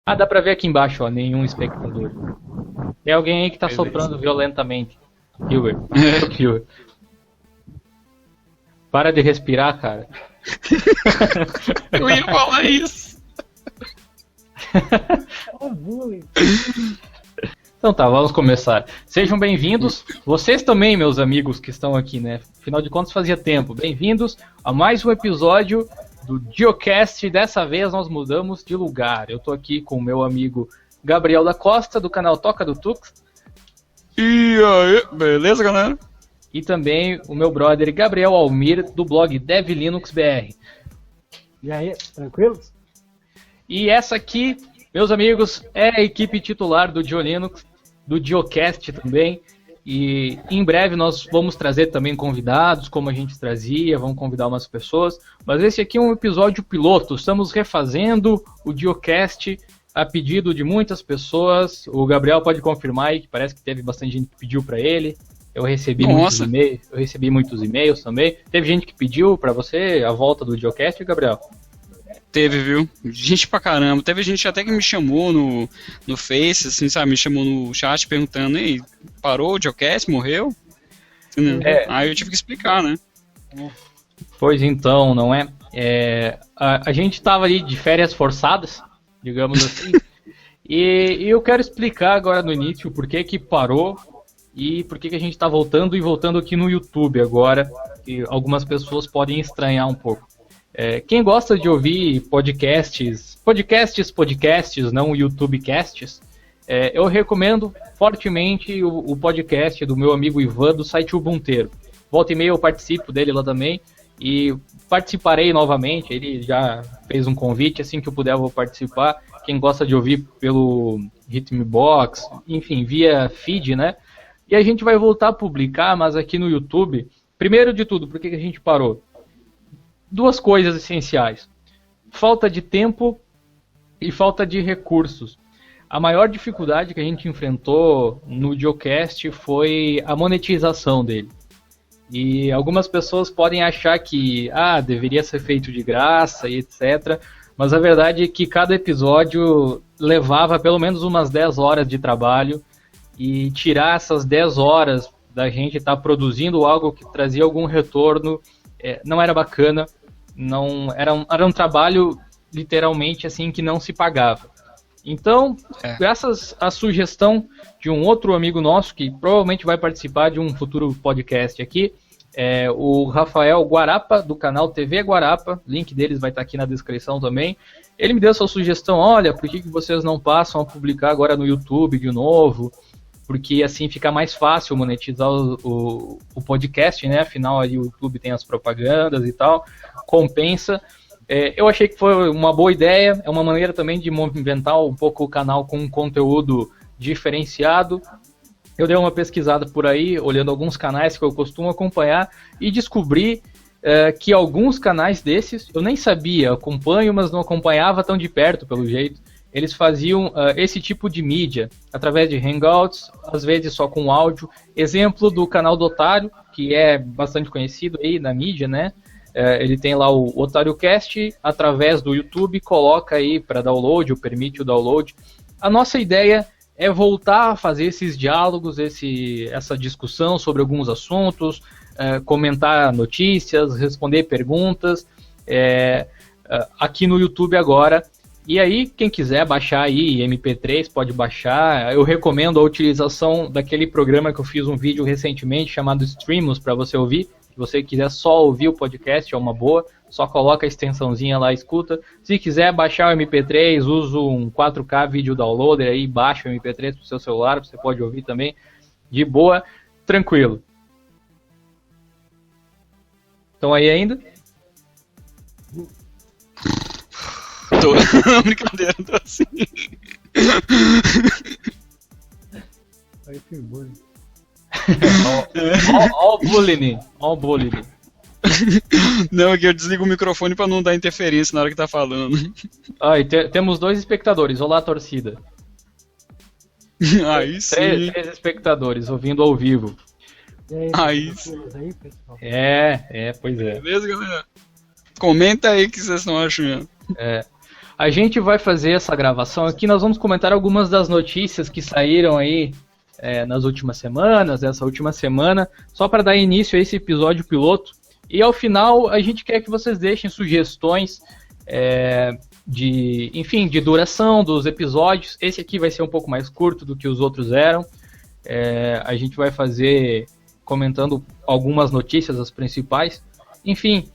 Ah, dá pra ver aqui embaixo, ó, nenhum espectador. Tem alguém aí que tá soprando violentamente. Gilbert. Para de respirar, cara. Eu ia falar isso. Então tá, vamos começar. Sejam bem-vindos, vocês também, meus amigos que estão aqui, né? Afinal de contas, fazia tempo. Bem-vindos a mais um episódio do Geocast. Dessa vez nós mudamos de lugar. Eu tô aqui com o meu amigo Gabriel da Costa, do canal Toca do Tux. E aí, beleza, galera? E também o meu brother Gabriel Almir, do blog Dev Linux BR. E aí, tranquilos? E essa aqui, meus amigos, é a equipe titular do GeoLinux, do Geocast também. E em breve nós vamos trazer também convidados, como a gente trazia, vamos convidar umas pessoas. Mas esse aqui é um episódio piloto, estamos refazendo o Geocast a pedido de muitas pessoas. O Gabriel pode confirmar aí que parece que teve bastante gente que pediu para ele. Eu recebi muitos e-mails também. Teve gente que pediu para você a volta do Geocast, Gabriel? Teve, viu? Gente pra caramba. Teve gente até que me chamou no Face, assim, sabe? Me chamou no chat perguntando, ei, parou o Geocast? Morreu? Aí eu tive que explicar, né? Pois então, não é? A gente tava ali de férias forçadas, digamos assim. E eu quero explicar agora no início por que que parou e por que que a gente tá voltando aqui no YouTube agora, que algumas pessoas podem estranhar um pouco. Quem gosta de ouvir podcasts, não YouTubecasts, eu recomendo fortemente o podcast do meu amigo Ivan, do site Ubunteiro. Volta e meia eu participo dele lá também e participarei novamente. Ele já fez um convite, assim que eu puder eu vou participar. Quem gosta de ouvir pelo Rhythmbox, enfim, via feed, né? E a gente vai voltar a publicar, mas aqui no YouTube. Primeiro de tudo, por que a gente parou? Duas coisas essenciais: falta de tempo e falta de recursos. A maior dificuldade que a gente enfrentou no Geocast foi a monetização dele. E algumas pessoas podem achar que deveria ser feito de graça e etc. Mas a verdade é que cada episódio levava pelo menos umas 10 horas de trabalho, e tirar essas 10 horas da gente estar produzindo algo que trazia algum retorno não era bacana. Não era um trabalho literalmente assim que não se pagava. Então, graças à sugestão de um outro amigo nosso que provavelmente vai participar de um futuro podcast aqui, o Rafael Guarapa, do canal TV Guarapa, link deles vai estar aqui na descrição também. Ele me deu essa sugestão: olha, por que vocês não passam a publicar agora no YouTube de novo? Porque assim fica mais fácil monetizar o podcast, né? Afinal, aí o YouTube tem as propagandas e tal, compensa. Eu achei que foi uma boa ideia, é uma maneira também de movimentar um pouco o canal com um conteúdo diferenciado. Eu dei uma pesquisada por aí, olhando alguns canais que eu costumo acompanhar, e descobri que alguns canais desses, eu nem sabia, acompanho, mas não acompanhava tão de perto, pelo jeito. Eles faziam esse tipo de mídia através de Hangouts, às vezes só com áudio. Exemplo do canal do Otário, que é bastante conhecido aí na mídia, né? Ele tem lá o OtárioCast, através do YouTube, coloca aí para download, ou permite o download. A nossa ideia é voltar a fazer esses diálogos, essa discussão sobre alguns assuntos, comentar notícias, responder perguntas, aqui no YouTube agora. E aí, quem quiser baixar aí MP3, pode baixar. Eu recomendo a utilização daquele programa que eu fiz um vídeo recentemente, chamado Streamos, para você ouvir. Se você quiser só ouvir o podcast, é uma boa. Só coloca a extensãozinha lá e escuta. Se quiser baixar o MP3, usa um 4K Video Downloader aí, baixa o MP3 pro seu celular, você pode ouvir também de boa, tranquilo. Estão aí ainda? Tô. Brincadeira, tô assim. Aí foi bullying. Ó o bullying. Não, é que eu desligo o microfone pra não dar interferência na hora que tá falando. E temos 2 espectadores. Olá, torcida. Aí sim. 3 espectadores ouvindo ao vivo. E Aí aí, pessoal? Pois é. Beleza, galera? Comenta aí o que vocês estão achando. A gente vai fazer essa gravação aqui, nós vamos comentar algumas das notícias que saíram aí nas últimas semanas, essa última semana, só para dar início a esse episódio piloto. E ao final a gente quer que vocês deixem sugestões de duração dos episódios. Esse aqui vai ser um pouco mais curto do que os outros eram. A gente vai fazer comentando algumas notícias, as principais. Enfim,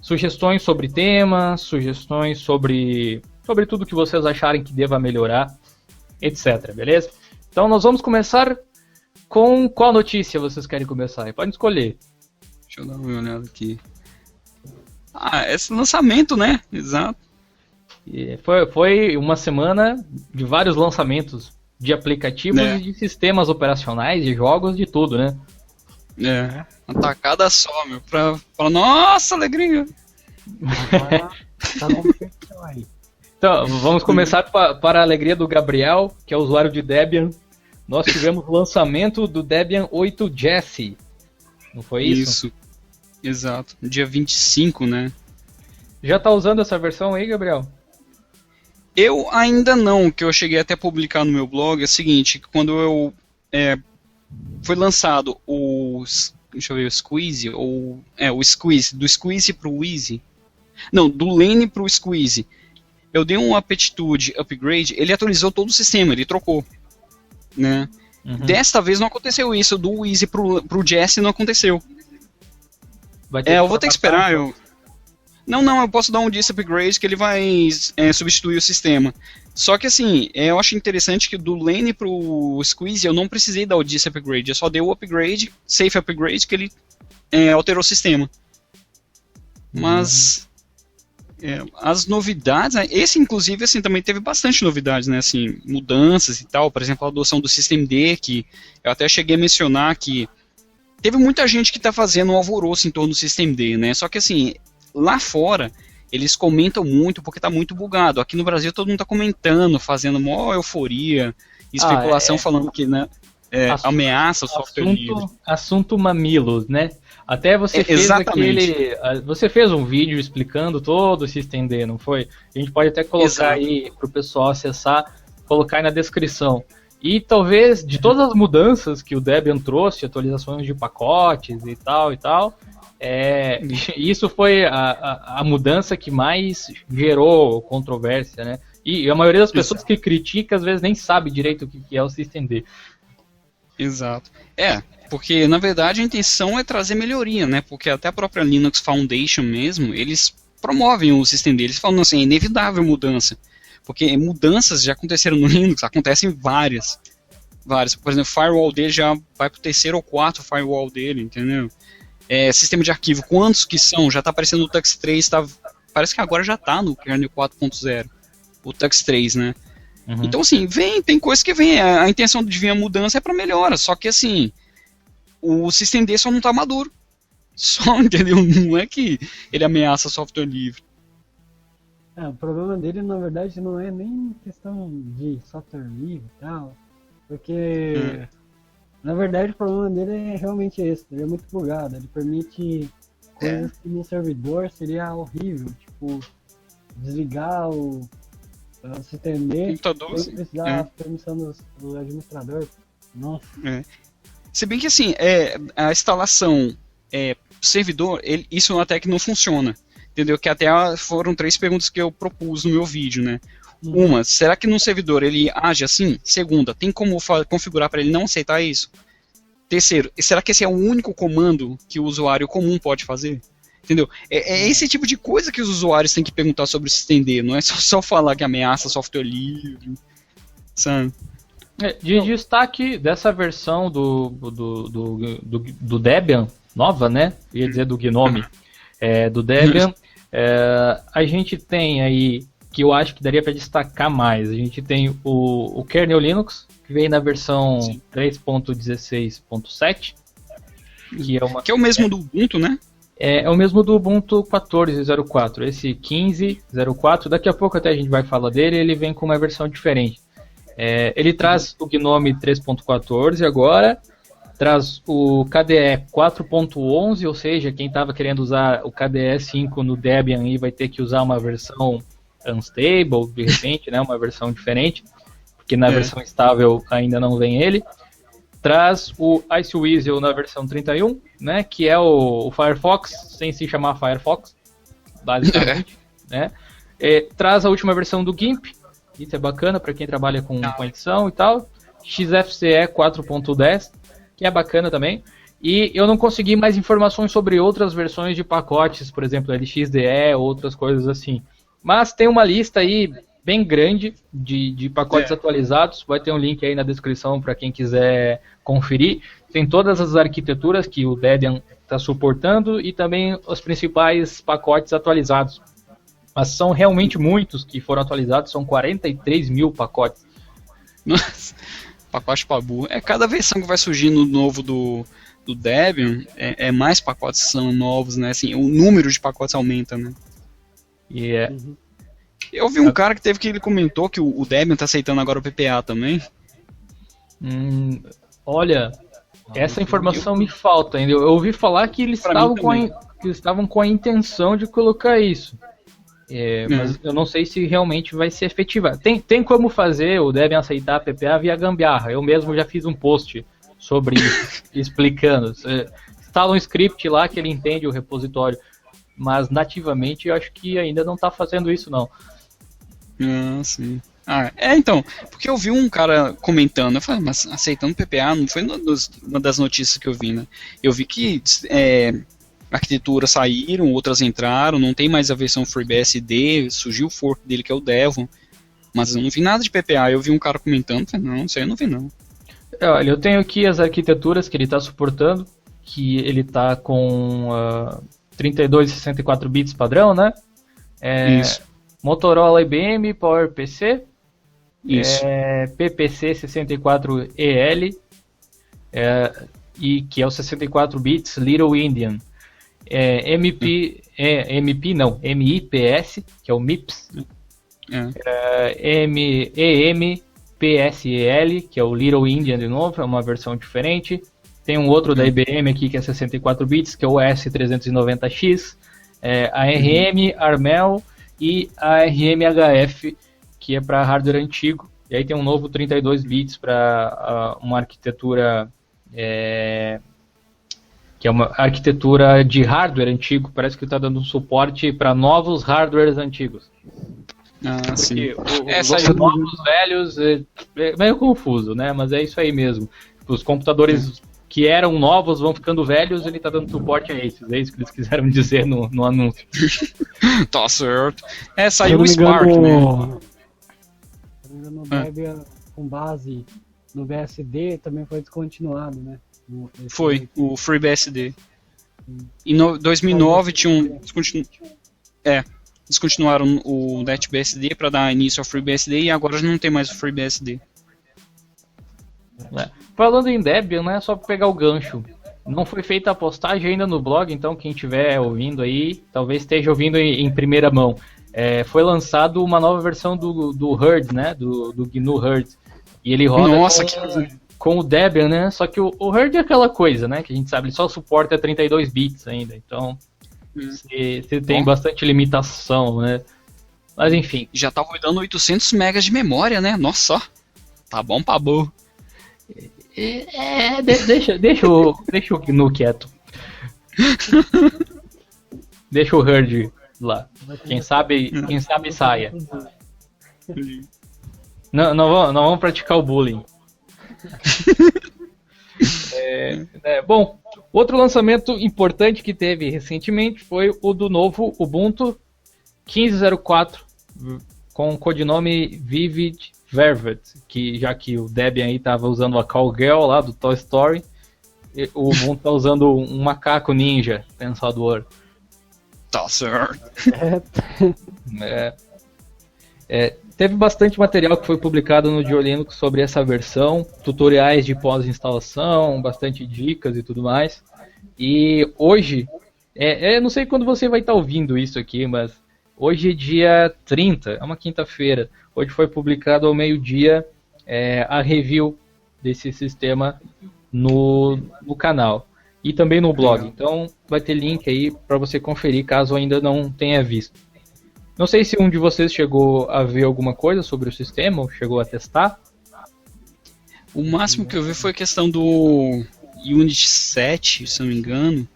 sugestões sobre temas, sugestões sobre tudo que vocês acharem que deva melhorar, etc, beleza? Então nós vamos começar com qual notícia vocês querem começar? Podem escolher. Deixa eu dar uma olhada aqui. Esse lançamento, né? Exato. E foi uma semana de vários lançamentos de aplicativos e de sistemas operacionais, de jogos, de tudo, né? Uma tacada só, meu, pra nossa alegria. Tá bom, aí. Então, vamos começar para a alegria do Gabriel, que é usuário de Debian. Nós tivemos o lançamento do Debian 8 Jessie. Não foi isso? Isso, exato. Dia 25, né? Já tá usando essa versão aí, Gabriel? Eu ainda não, que eu cheguei até a publicar no meu blog, é o seguinte, quando foi lançado o Squeeze, o Squeeze, do Squeeze pro Easy, não, do Lane pro Squeeze, eu dei um Aptitude Upgrade, ele atualizou todo o sistema, ele trocou, né? Uhum. Desta vez não aconteceu isso, do Easy pro Jessie não aconteceu. Eu vou ter que esperar, Não, eu posso dar um disk upgrade que ele vai substituir o sistema. Só que assim, eu acho interessante que do Lane pro Squeeze eu não precisei dar o disk upgrade, eu só dei o upgrade, safe upgrade, que ele alterou o sistema. Mas as novidades, esse inclusive assim, também teve bastante novidades, né? Assim, mudanças e tal, por exemplo, a adoção do systemd, que eu até cheguei a mencionar que teve muita gente que está fazendo um alvoroço em torno do systemd, né? Só que assim, lá fora, eles comentam muito porque tá muito bugado. Aqui no Brasil todo mundo tá comentando, fazendo maior euforia, especulação falando que ameaça o software livre. Assunto mamilos, né? Até você fez você fez um vídeo explicando todo o systemd, não foi? A gente pode até colocar aí pro pessoal acessar, colocar aí na descrição. E talvez, de todas as mudanças que o Debian trouxe, atualizações de pacotes e tal, isso foi a mudança que mais gerou controvérsia, né? E a maioria das pessoas que critica às vezes nem sabe direito o que é o systemd. Exato. Porque na verdade a intenção é trazer melhoria, né? Porque até a própria Linux Foundation mesmo, eles promovem o systemd, eles falam assim, é inevitável mudança. Porque mudanças já aconteceram no Linux, acontecem várias. Por exemplo, o firewall dele já vai pro 3º ou 4º firewall dele, entendeu? Sistema de arquivo, quantos que são? Já está aparecendo no Tux 3, parece que agora já está no kernel 4.0, o Tux 3, né? Uhum. Então, assim, tem coisas que vem, a intenção de vir a mudança é para melhora, só que, assim, o systemd só não está maduro. Só, entendeu? Não é que ele ameaça software livre. O problema dele, na verdade, não é nem questão de software livre e tal, porque... Na verdade, o problema dele é realmente esse, ele é muito bugado, ele permite coisas que no servidor seria horrível, tipo, desligar o systemd sem precisar da permissão do administrador. Nossa. Se bem que assim, a instalação servidor, isso até que não funciona, entendeu? Que até foram 3 perguntas que eu propus no meu vídeo, né? Uma, será que no servidor ele age assim? Segunda, tem como configurar para ele não aceitar isso? Terceiro, será que esse é o único comando que o usuário comum pode fazer? Entendeu? É esse tipo de coisa que os usuários têm que perguntar sobre o systemd, não é só falar que ameaça software livre, sabe? De destaque dessa versão do Debian, nova, né? Ia dizer do GNOME, do Debian, a gente tem aí, que eu acho que daria para destacar mais, a gente tem o kernel Linux, que vem na versão 3.16.7, que é o mesmo do Ubuntu, né? É o mesmo do Ubuntu 14.04, esse 15.04, daqui a pouco até a gente vai falar dele, ele vem com uma versão diferente. Ele traz o GNOME 3.14 agora, traz o KDE 4.11, ou seja, quem estava querendo usar o KDE 5 no Debian aí vai ter que usar uma versão Unstable, de repente, né, uma versão diferente, porque na versão estável ainda não vem ele. Traz o Iceweasel na versão 31, né, que é o Firefox, sem se chamar Firefox, basicamente. Né. Traz a última versão do GIMP, isso é bacana para quem trabalha com edição e tal. XFCE 4.10, que é bacana também. E eu não consegui mais informações sobre outras versões de pacotes, por exemplo, LXDE, outras coisas assim. Mas tem uma lista aí bem grande de pacotes atualizados. Vai ter um link aí na descrição para quem quiser conferir. Tem todas as arquiteturas que o Debian está suportando e também os principais pacotes atualizados. Mas são realmente muitos que foram atualizados, são 43 mil pacotes. Nossa, pacote pabu. Cada versão que vai surgindo novo do Debian, mais pacotes são novos, né? Assim, o número de pacotes aumenta, né? Eu vi um cara que ele comentou que o Debian está aceitando agora o PPA também. Olha, essa informação me falta ainda. Eu ouvi falar que eles estavam com a intenção de colocar isso. Mas eu não sei se realmente vai ser efetivado. Tem como fazer o Debian aceitar a PPA via gambiarra. Eu mesmo já fiz um post sobre isso, explicando. Instala um script lá que ele entende o repositório. Mas nativamente eu acho que ainda não está fazendo isso, não. Sim. Então, porque eu vi um cara comentando, eu falei, mas aceitando PPA não foi uma das notícias que eu vi, né? Eu vi que arquiteturas saíram, outras entraram, não tem mais a versão FreeBSD, surgiu o fork dele que é o Devon, mas eu não vi nada de PPA. Eu vi um cara comentando, falei, não, isso aí eu não vi não. Olha, eu tenho aqui as arquiteturas que ele está suportando, que ele está com 32 e 64 bits padrão, né? Isso. Motorola IBM, PowerPC, Isso. PPC 64EL, e que é o 64 bits Little Indian. MIPS, que é o MIPS, EMPSEL, que é o Little Indian de novo, é uma versão diferente. Tem um outro da IBM aqui que é 64 bits, que é o S390X, ARM, ARMEL e ARMHF, que é para hardware antigo. E aí tem um novo 32 bits para uma arquitetura que é uma arquitetura de hardware antigo. Parece que está dando suporte para novos hardwares antigos. Sim. Os novos velhos é meio confuso, né? Mas é isso aí mesmo. Os computadores que eram novos vão ficando velhos, ele está dando suporte a esses. É isso que eles quiseram dizer no anúncio. Tá certo. Saiu o Spark, né? Se não me engano, o Debian com base no BSD também foi descontinuado, né? Foi, o FreeBSD. Em 2009 descontinuaram o NetBSD para dar início ao FreeBSD e agora já não tem mais o FreeBSD. Falando em Debian, né, só para pegar o gancho. Não foi feita a postagem ainda no blog, então quem estiver ouvindo aí, talvez esteja ouvindo em primeira mão. Foi lançado uma nova versão do Herd, né, do GNU Herd. E ele roda com o Debian, né? Só que o Herd é aquela coisa, né? Que a gente sabe, ele só suporta 32 bits ainda. Então, você tem bastante limitação, né? Mas enfim. Já tá rodando 800 megas de memória, né? Nossa, tá bom pra boa. Deixa o GNU quieto. Deixa o Herd lá. Quem sabe saia. Não vamos praticar o bullying. Bom, outro lançamento importante que teve recentemente foi o do novo Ubuntu 15.04 com o codinome Vivid Vervet, que já que o Debian aí estava usando a Cowgirl lá do Toy Story, o Ubuntu está usando um macaco ninja pensador. Tá certo. Teve bastante material que foi publicado no Diolinux sobre essa versão, tutoriais de pós-instalação, bastante dicas e tudo mais. E hoje, não sei quando você vai estar ouvindo isso aqui, mas hoje é dia 30, é uma quinta-feira. Hoje foi publicado ao meio-dia a review desse sistema no canal e também no blog. Então vai ter link aí para você conferir caso ainda não tenha visto. Não sei se um de vocês chegou a ver alguma coisa sobre o sistema, ou chegou a testar. O máximo que eu vi foi a questão do Unity 7, se não me engano,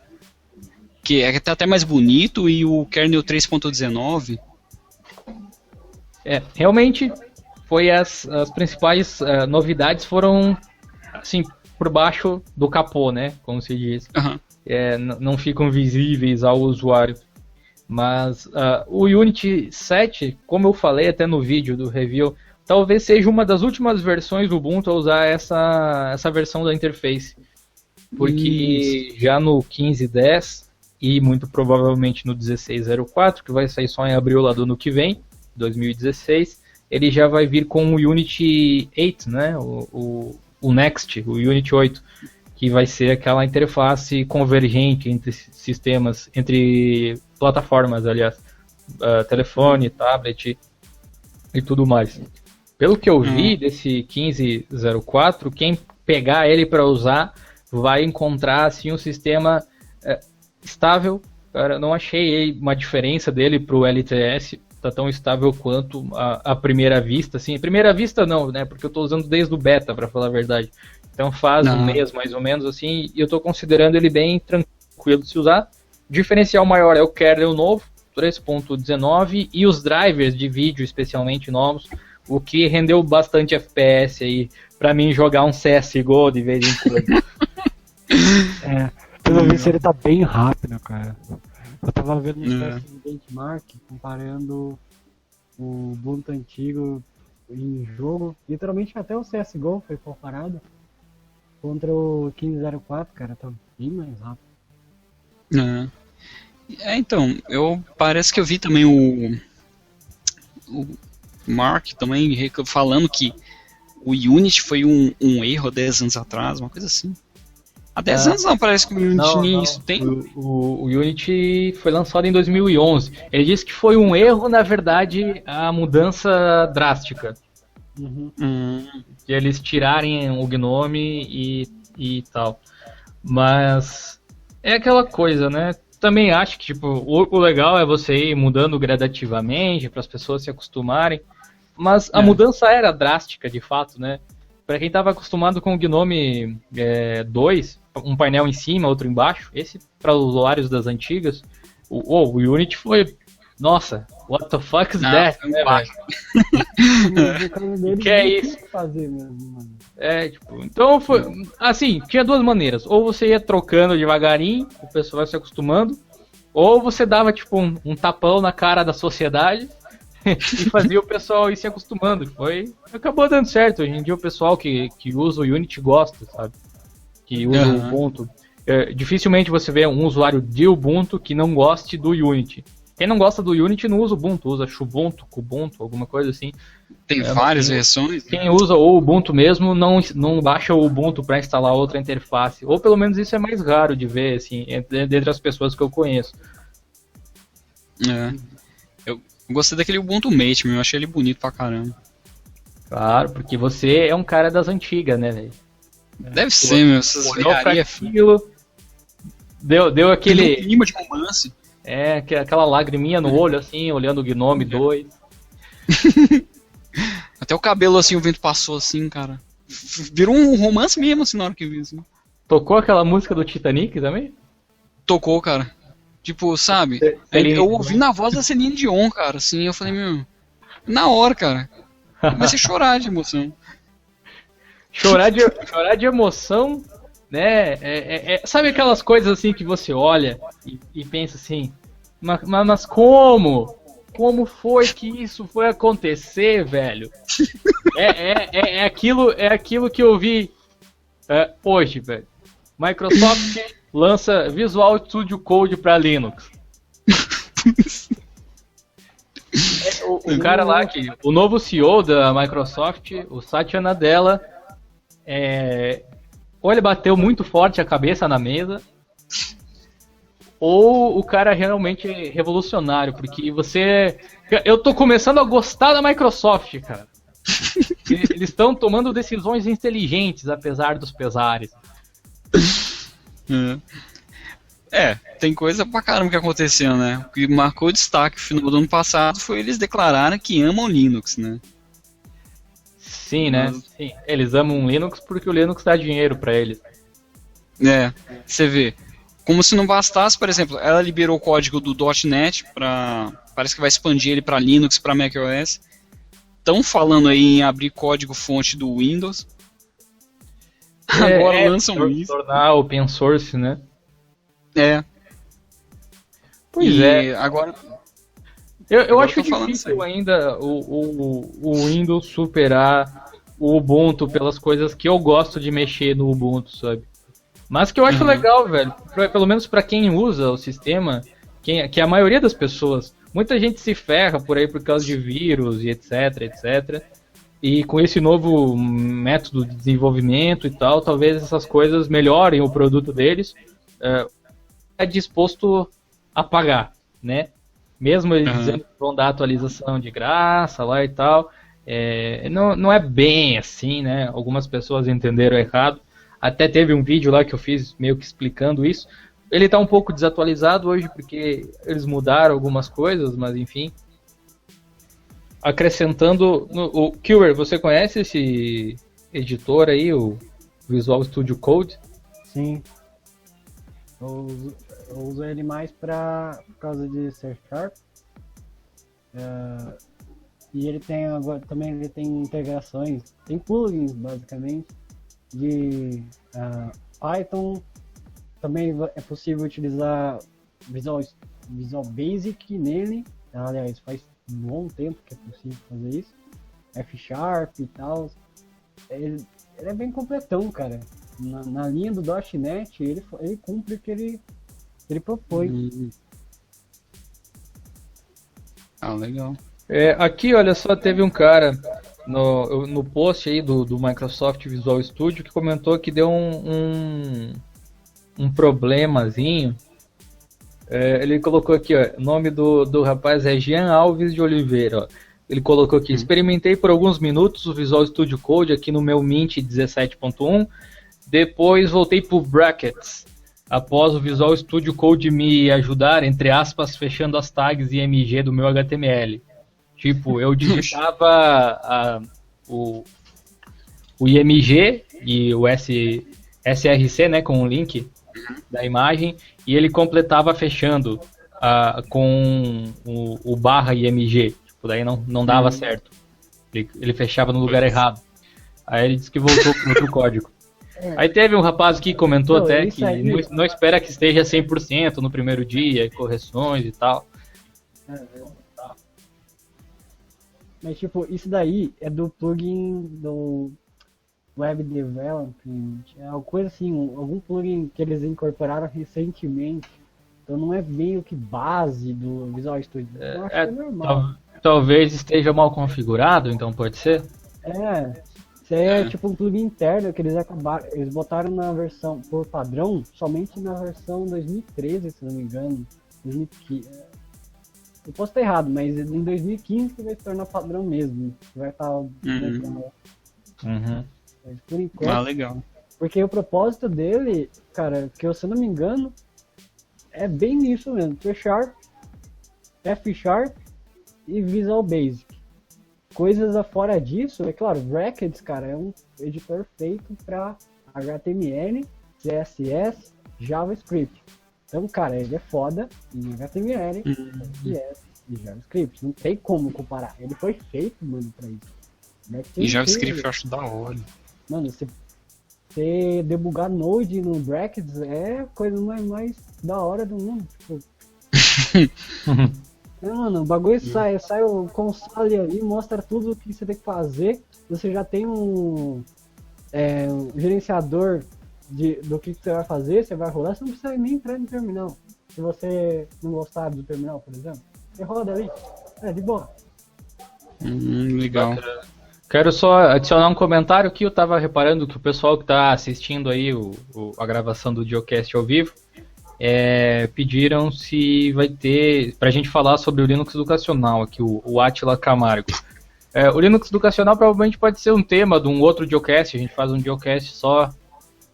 que é até mais bonito, e o kernel 3.19. Realmente foi as principais novidades foram assim por baixo do capô, né, como se diz. Uhum. Não ficam visíveis ao usuário. Mas o Unity 7, como eu falei até no vídeo do review, talvez seja uma das últimas versões do Ubuntu a usar essa versão da interface. Porque já no 15.10 e muito provavelmente no 16.04, que vai sair só em abril lá do ano que vem, 2016, ele já vai vir com o Unity 8, né? O Next, o Unity 8, que vai ser aquela interface convergente entre sistemas, entre plataformas, aliás, telefone, tablet e tudo mais. Pelo que eu vi desse 15.04, quem pegar ele para usar vai encontrar assim um sistema estável. Cara, não achei uma diferença dele para o LTS, tá tão estável quanto a primeira vista, assim. Primeira vista não, né? Porque eu estou usando desde o beta, para falar a verdade. Então faz um mês mais ou menos assim, e eu estou considerando ele bem tranquilo de se usar. O diferencial maior é o kernel novo, 3.19, e os drivers de vídeo especialmente novos, o que rendeu bastante FPS aí pra mim jogar um CSGO de vez em quando. Pelo visto ele tá bem rápido, cara. Eu tava vendo um teste de benchmark comparando o Ubuntu antigo em jogo, literalmente até o CSGO foi comparado contra o 15.04, cara, tá bem mais rápido. Então, parece que eu vi também o Mark também falando que o Unity foi um erro há 10 anos atrás, uma coisa assim. Há 10 anos não, parece que o Unity nem isso tem. O Unity foi lançado em 2011. Ele disse que foi um erro, na verdade, a mudança drástica. De eles tirarem o GNOME e tal. Mas é aquela coisa, né? Também acho que tipo, o legal é você ir mudando gradativamente para as pessoas se acostumarem. Mas a mudança era drástica, de fato, né? Para quem estava acostumado com o GNOME 2, um painel em cima, outro embaixo, esse para os usuários das antigas, o Unity foi... Nossa, what the fuck is that? Né, que é isso? Fazer mesmo, mano. Então foi assim, tinha duas maneiras. Ou você ia trocando devagarinho, o pessoal vai se acostumando, ou você dava tipo um tapão na cara da sociedade e fazia o pessoal ir se acostumando. Acabou dando certo. Hoje em dia o pessoal que usa o Unity gosta, sabe? Que usa o Ubuntu. Dificilmente você vê um usuário de Ubuntu que não goste do Unity. Quem não gosta do Unity não usa Ubuntu, usa Xubuntu, Kubuntu, alguma coisa assim. Tem várias versões. Quem usa o Ubuntu mesmo não baixa o Ubuntu para instalar outra interface. Ou pelo menos isso é mais raro de ver, assim, entre as pessoas que eu conheço. Eu gostei daquele Ubuntu Mate, eu achei ele bonito pra caramba. Claro, porque você é um cara das antigas, né, velho? Deve ser, meu. Deu aquele clima de romance. Aquela lagriminha no olho, assim, olhando o GNOME 2. Até o cabelo, assim, o vento passou, assim, cara. Virou um romance mesmo, assim, na hora que eu vi, assim. Tocou aquela música do Titanic também? Tocou, cara. Tipo, sabe? Eu ouvi na voz da Celine Dion, cara, assim, eu falei, meu... Na hora, cara. Comecei a chorar de emoção. Chorar de emoção... Né? Sabe aquelas coisas assim que você olha e pensa assim, mas como? Como foi que isso foi acontecer, velho? É aquilo que eu vi hoje, velho. Microsoft lança Visual Studio Code para Linux. O cara lá, o novo CEO da Microsoft, o Satya Nadella, ou ele bateu muito forte a cabeça na mesa, ou o cara é realmente revolucionário, porque eu tô começando a gostar da Microsoft, cara. Eles estão tomando decisões inteligentes, apesar dos pesares. tem coisa pra caramba que aconteceu, né? O que marcou destaque no final do ano passado foi eles declararem que amam Linux, né? Sim, né? Sim. Eles amam o Linux porque o Linux dá dinheiro pra eles. Você vê. Como se não bastasse, por exemplo, ela liberou o código do .NET parece que vai expandir ele para Linux, para macOS. Estão falando aí em abrir código fonte do Windows. Agora lançam isso. Tornar open source, né? Pois agora... Eu acho difícil ainda o Windows superar o Ubuntu pelas coisas que eu gosto de mexer no Ubuntu, sabe? Mas que eu acho legal, velho, pelo menos pra quem usa o sistema, que a maioria das pessoas, muita gente se ferra por aí por causa de vírus e etc. E com esse novo método de desenvolvimento e tal, talvez essas coisas melhorem o produto deles, é disposto a pagar, né? Mesmo eles dizendo que vão dar atualização de graça lá e tal, não é bem assim, né? Algumas pessoas entenderam errado. Até teve um vídeo lá que eu fiz meio que explicando isso. Ele está um pouco desatualizado hoje porque eles mudaram algumas coisas, mas enfim. Acrescentando... O Killer, você conhece esse editor aí, o Visual Studio Code? Sim. Eu uso ele mais por causa de C#. E ele tem agora também ele tem integrações, tem plugins basicamente de Python. Também é possível utilizar Visual Basic nele. Aliás, faz um bom tempo que é possível fazer isso. F# e tal. Ele é bem completão, cara. Na linha do .NET, ele cumpre o que ele propõe. Legal. Aqui, olha só, teve um cara no post aí do Microsoft Visual Studio que comentou que deu um problemazinho. Ele colocou aqui, ó, o nome do rapaz é Jean Alves de Oliveira, ó. Ele colocou aqui: experimentei por alguns minutos o Visual Studio Code aqui no meu Mint 17.1, depois voltei pro Brackets, após o Visual Studio Code me ajudar, entre aspas, fechando as tags IMG do meu HTML. Tipo, eu digitava o IMG e o SRC, né, com o link da imagem, e ele completava fechando com o barra IMG. Tipo, daí não dava certo. Ele fechava no lugar errado. Aí ele disse que voltou para outro código. Aí teve um rapaz que comentou até que não espera que esteja 100% no primeiro dia, correções e tal. Mas tipo, isso daí é do plugin do Web Development, é alguma coisa assim, algum plugin que eles incorporaram recentemente. Então não é meio que base do Visual Studio. Eu acho que é normal. Talvez esteja mal configurado, então pode ser? Isso é tipo um plugin interno que eles botaram na versão por padrão somente na versão 2013, se não me engano. 2015. Eu posso estar errado, mas em 2015 que vai se tornar padrão mesmo. Vai estar legal. Mas por enquanto. Legal. Porque o propósito dele, cara, que eu, se não me engano, é bem nisso mesmo. C#, F# e Visual Basic. Coisas afora disso, é claro, Brackets, cara, é um editor feito para HTML, CSS, JavaScript. Então, cara, ele é foda em HTML, CSS e JavaScript. Não tem como comparar. Ele foi feito, mano, pra isso. E JavaScript eu acho da hora. Mano, você debugar Node no Brackets é a coisa mais da hora do mundo. Tipo... mano, o bagulho sai o console ali, mostra tudo o que você tem que fazer. Você já tem um gerenciador do que você vai fazer, você vai rolar, você não precisa nem entrar no terminal. Se você não gostar do terminal, por exemplo, você roda ali, de boa. Legal. Quero só adicionar um comentário que eu tava reparando que o pessoal que tá assistindo aí a gravação do Geocast ao vivo pediram se vai ter, pra gente falar sobre o Linux educacional aqui, o Átila Camargo. O Linux educacional provavelmente pode ser um tema de um outro Geocast, a gente faz um Geocast só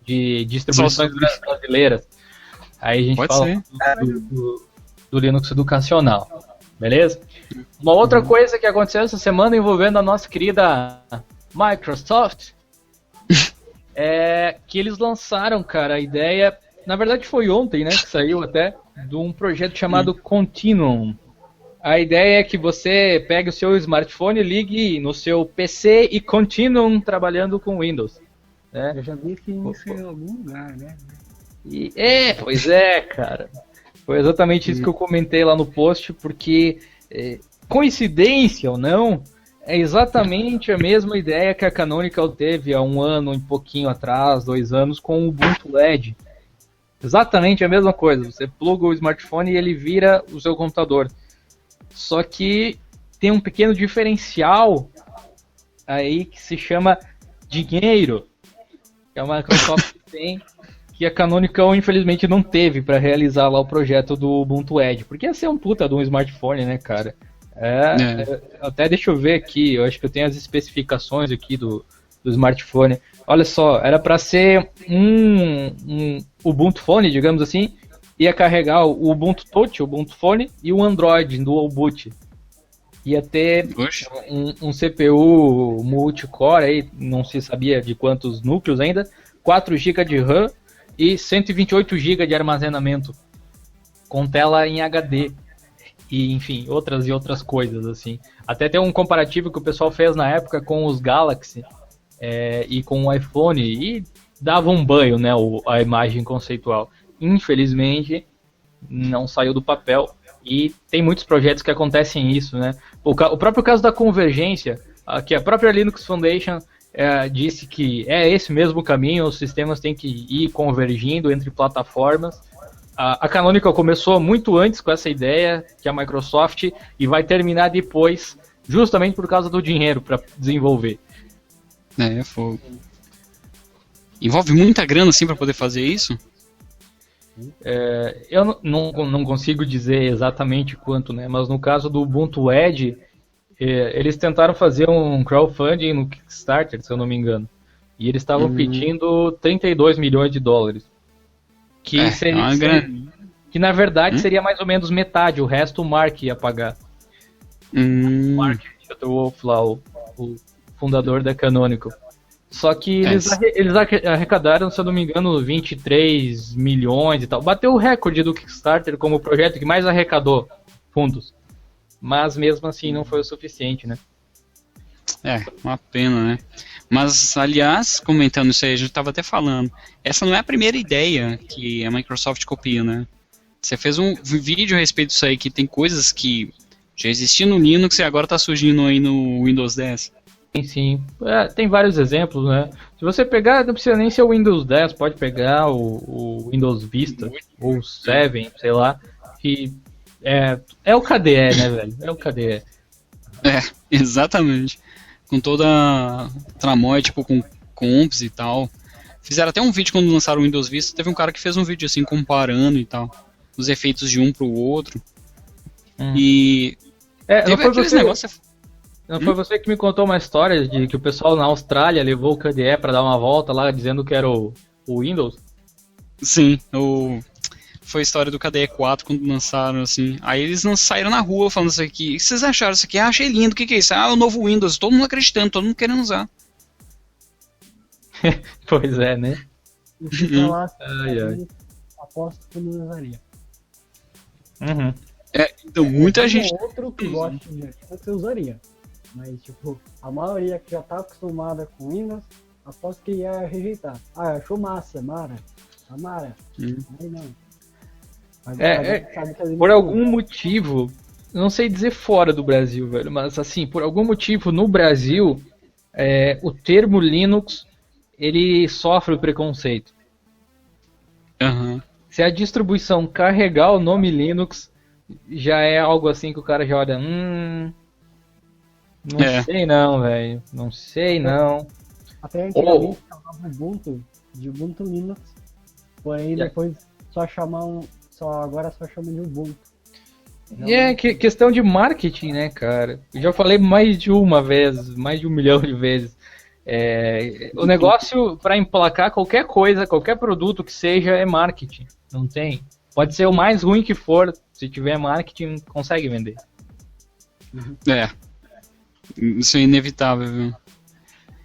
de distribuições brasileiras. Aí a gente Pode fala ser. do Linux educacional, beleza? Uma outra coisa que aconteceu essa semana envolvendo a nossa querida Microsoft é que eles lançaram, cara, a ideia, na verdade foi ontem, né, que saiu até, de um projeto chamado Continuum. A ideia é que você pegue o seu smartphone, ligue no seu PC e continue trabalhando com Windows. Né? Eu já vi isso em algum lugar, né? Pois é, cara. Foi exatamente isso que eu comentei lá no post, porque, coincidência ou não, é exatamente a mesma ideia que a Canonical teve há um ano, um pouquinho atrás, 2 anos, com o Ubuntu LED. Exatamente a mesma coisa. Você pluga o smartphone e ele vira o seu computador. Só que tem um pequeno diferencial aí que se chama dinheiro, que a Microsoft tem, que a Canonical infelizmente não teve para realizar lá o projeto do Ubuntu Edge, porque ia ser um puta de um smartphone, né, cara? Até deixa eu ver aqui, eu acho que eu tenho as especificações aqui do smartphone. Olha só, era para ser um Ubuntu Phone, digamos assim, ia carregar o Ubuntu Touch, o Ubuntu Phone e o Android Dual Boot. Ia ter um CPU multicore, aí, não se sabia de quantos núcleos ainda, 4 GB de RAM e 128 GB de armazenamento, com tela em HD. E, enfim, outras coisas, assim. Até tem um comparativo que o pessoal fez na época com os Galaxy e com o iPhone, e dava um banho, né, a imagem conceitual. Infelizmente, não saiu do papel. E tem muitos projetos que acontecem isso, né? O próprio caso da convergência, que a própria Linux Foundation disse que é esse mesmo caminho, os sistemas têm que ir convergindo entre plataformas. A Canonical começou muito antes com essa ideia, que a Microsoft, e vai terminar depois, justamente por causa do dinheiro para desenvolver. É fogo. Envolve muita grana assim para poder fazer isso? Eu não consigo dizer exatamente quanto, né? Mas no caso do Ubuntu Edge, eles tentaram fazer um crowdfunding no Kickstarter, se eu não me engano. E eles estavam pedindo 32 milhões de dólares. Que na verdade seria mais ou menos metade, o resto o Mark ia pagar. O Mark Shuttleworth lá, o fundador da Canonical. Só que eles arrecadaram, se eu não me engano, 23 milhões e tal. Bateu o recorde do Kickstarter como o projeto que mais arrecadou fundos. Mas mesmo assim não foi o suficiente, né? Uma pena, né? Mas, aliás, comentando isso aí, a gente estava até falando, essa não é a primeira ideia que a Microsoft copia, né? Você fez um vídeo a respeito disso aí, que tem coisas que já existiam no Linux e agora está surgindo aí no Windows 10. Sim. Tem vários exemplos, né? Se você pegar, não precisa nem ser o Windows 10, pode pegar o Windows Vista, ou o 7, sei lá, que é o KDE, né, velho? É o KDE. Exatamente. Com toda a tramóia, tipo, com comps e tal. Fizeram até um vídeo quando lançaram o Windows Vista, teve um cara que fez um vídeo assim, comparando e tal, os efeitos de um pro outro. E... não foi aqueles negócios... Não foi você que me contou uma história de que o pessoal na Austrália levou o KDE pra dar uma volta lá, dizendo que era o Windows? Sim, foi a história do KDE 4 quando lançaram, assim. Aí eles saíram na rua falando isso aqui. O que vocês acharam isso aqui? Achei lindo, o que é isso? É o novo Windows, todo mundo acreditando, todo mundo querendo usar. Pois é, né? Aposto que não usaria. Então muita gente... Outro que gosta de você usaria. Mas, tipo, a maioria que já tá acostumada com Windows, aposto que ia rejeitar. Achou massa, Mara. Aí não. Por algum motivo, não sei dizer fora do Brasil, velho, mas assim, por algum motivo no Brasil, o termo Linux, ele sofre o preconceito. Se a distribuição carregar o nome Linux, já é algo assim que o cara já olha, não sei não, velho, não sei não. Até antigamente chamava Ubuntu de Ubuntu Linux, porém depois agora só chama de Ubuntu. Questão de marketing, né, cara? Eu já falei mais de uma vez, mais de 1 milhão de vezes. O negócio para emplacar qualquer coisa, qualquer produto que seja, é marketing. Não tem. Pode ser o mais ruim que for, se tiver marketing, consegue vender. Isso é inevitável, viu?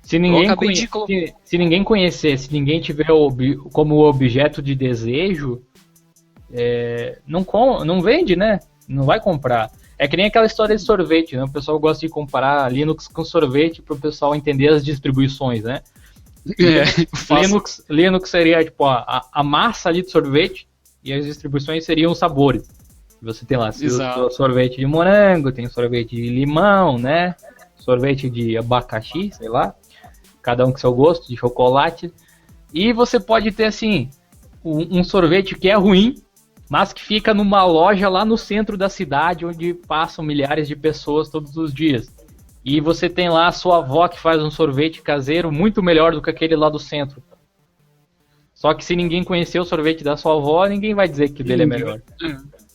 Se ninguém conhecer, se ninguém tiver como objeto de desejo, não vende, né? Não vai comprar. É que nem aquela história de sorvete, né? O pessoal gosta de comparar Linux com sorvete para o pessoal entender as distribuições, né? Linux seria tipo a massa ali de sorvete e as distribuições seriam os sabores. Você tem lá o sorvete de morango, tem sorvete de limão, né? Sorvete de abacaxi, sei lá. Cada um com seu gosto, de chocolate. E você pode ter assim um sorvete que é ruim, mas que fica numa loja lá no centro da cidade, onde passam milhares de pessoas todos os dias. E você tem lá a sua avó que faz um sorvete caseiro muito melhor do que aquele lá do centro. Só que se ninguém conhecer o sorvete da sua avó, ninguém vai dizer que o dele é melhor.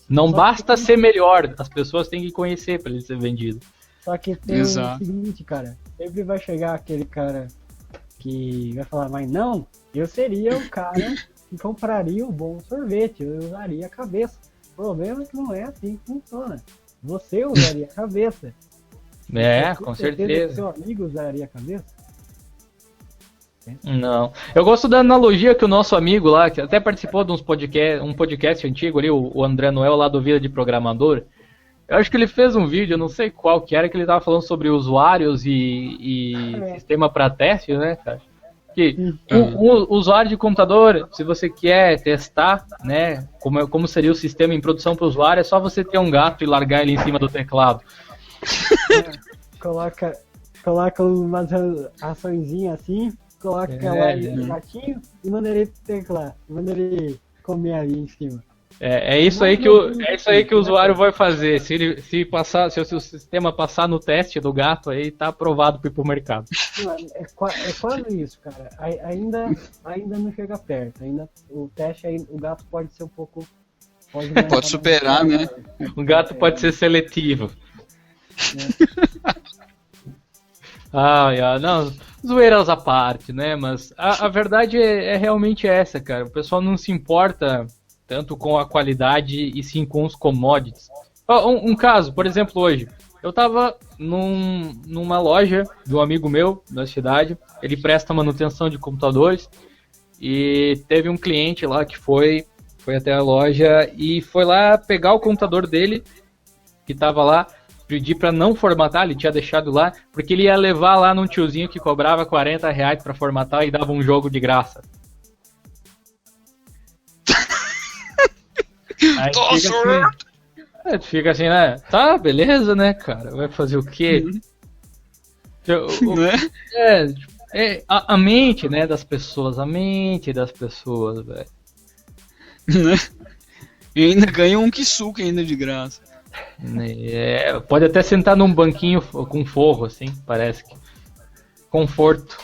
Não basta ser melhor, as pessoas têm que conhecer para ele ser vendido. Só que tem o seguinte, cara, sempre vai chegar aquele cara que vai falar, mas não, eu seria o cara que compraria um bom sorvete, eu usaria a cabeça. O problema é que não é assim que funciona. Você usaria a cabeça. Com certeza. Seu amigo usaria a cabeça? Não. Eu gosto da analogia que o nosso amigo lá, que até participou de um podcast antigo ali, o André Noel lá do Vida de Programador. Eu acho que ele fez um vídeo, eu não sei qual que era, que ele estava falando sobre usuários e sistema para teste, né, cara? Que um usuário de computador, se você quer testar, né, como seria o sistema em produção para o usuário, é só você ter um gato e largar ele em cima do teclado. Coloca umas açõezinhas assim, coloca lá no gatinho e manda ele teclar, manda ele comer ali em cima. É isso aí que o usuário vai fazer. Se o sistema passar no teste do gato, aí tá aprovado para ir pro mercado. É quase isso, cara. Ainda não chega perto. Ainda o teste aí, o gato pode ser um pouco. Pode superar, né? O gato pode ser seletivo. Não, zoeiras à parte, né? Mas a verdade é realmente essa, cara. O pessoal não se importa tanto com a qualidade e sim com os commodities. Um caso, por exemplo, hoje, eu tava numa loja de um amigo meu da cidade, ele presta manutenção de computadores, e teve um cliente lá que foi até a loja e foi lá pegar o computador dele, que tava lá, pedir para não formatar, ele tinha deixado lá, porque ele ia levar lá num tiozinho que cobrava R$40 para formatar e dava um jogo de graça. Aí fica assim, né? Tá, beleza, né, cara? Vai fazer o quê? A mente, né, das pessoas, velho. E ainda ganha um Kisuke ainda de graça. Pode até sentar num banquinho com forro, assim, parece que. Conforto.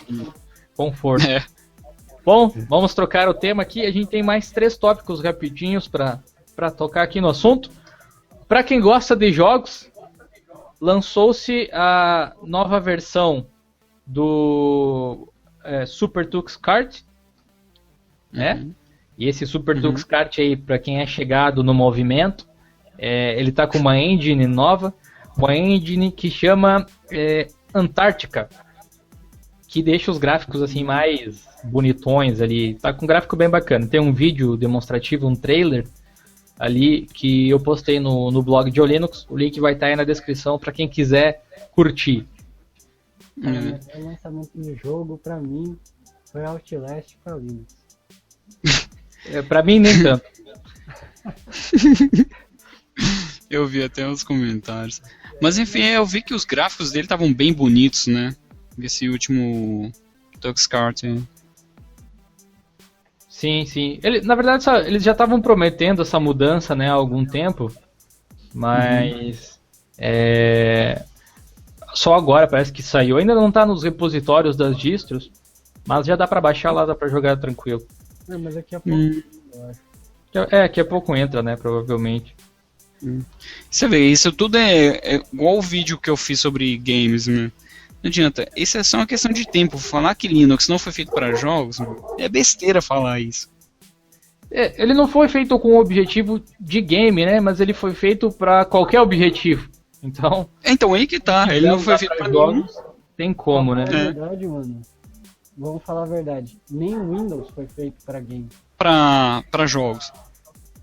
Bom, vamos trocar o tema aqui. A gente tem mais 3 tópicos rapidinhos para tocar aqui no assunto. Para quem gosta de jogos, lançou-se a nova versão do Super Tux Kart, né? E esse Super Tux Kart aí, para quem é chegado no movimento, ele tá com uma engine nova, uma engine que chama Antártica, que deixa os gráficos assim mais bonitões ali. Tá com um gráfico bem bacana. Tem um vídeo demonstrativo, um trailer ali que eu postei no blog de Linux. O link vai estar aí na descrição para quem quiser curtir. O lançamento do jogo, pra mim, foi Outlast pra Linux. Pra mim, nem tanto. Eu vi até os comentários. Mas enfim, eu vi que os gráficos dele estavam bem bonitos, né? Esse último Tux Kart. Sim. Na verdade, eles já estavam prometendo essa mudança, né, há algum tempo. Mas só agora parece que saiu. Ainda não está nos repositórios das distros, mas já dá para baixar lá, dá para jogar tranquilo. Mas daqui a pouco eu acho. Daqui a pouco entra, né, provavelmente. Você vê, isso tudo é igual o vídeo que eu fiz sobre games, né? Não adianta, isso é só uma questão de tempo. Falar que Linux não foi feito para jogos, é besteira falar isso. Ele não foi feito com o objetivo de game, né? Mas ele foi feito para qualquer objetivo. Então aí que tá. Ele não foi feito para jogos. Tem como, né? Na verdade, mano, vamos falar a verdade. Nem o Windows foi feito para game. Para jogos.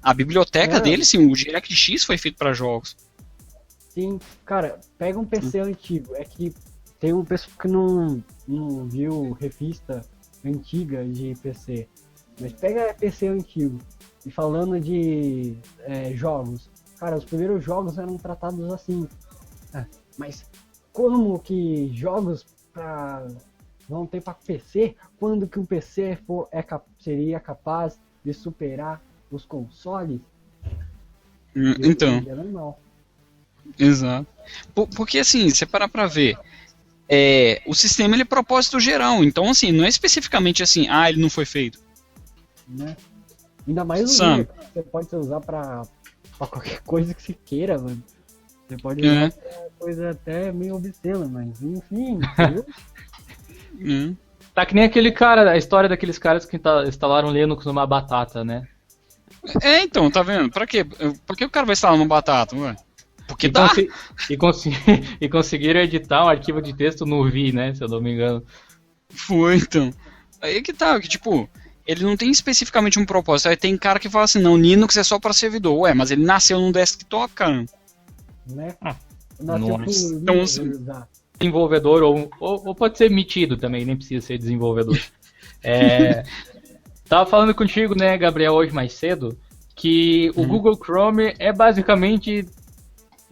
A biblioteca dele, sim, o DirectX foi feito para jogos. Sim, cara, pega um PC antigo. É que tem um pessoal que não viu revista antiga de PC. Mas pega PC antigo e falando de jogos. Cara, os primeiros jogos eram tratados assim. Mas como que jogos vão ter para PC? Quando que um PC seria capaz de superar os consoles? Então. Exato. Porque assim, você parar pra ver. O sistema ele é propósito geral. Então, assim, não é especificamente assim, ele não foi feito. Né? Ainda mais o Linux, você pode usar pra qualquer coisa que você queira, mano. Você pode usar pra coisa até meio obscena, mas enfim, entendeu? Tá que nem aquele cara, a história daqueles caras que instalaram Linux numa batata, né? Então, tá vendo? Pra quê? Por que o cara vai instalar uma batata, ué? Porque dá. E conseguiram editar um arquivo de texto no Vi, né? Se eu não me engano. Foi, então. Aí que tá, que tipo, ele não tem especificamente um propósito. Aí tem cara que fala assim, não, Linux é só pra servidor. Ué, mas ele nasceu num desktop, cara. Né? Então, assim, desenvolvedor ou pode ser metido também, nem precisa ser desenvolvedor. Tava falando contigo, né, Gabriel, hoje mais cedo, que o Google Chrome é basicamente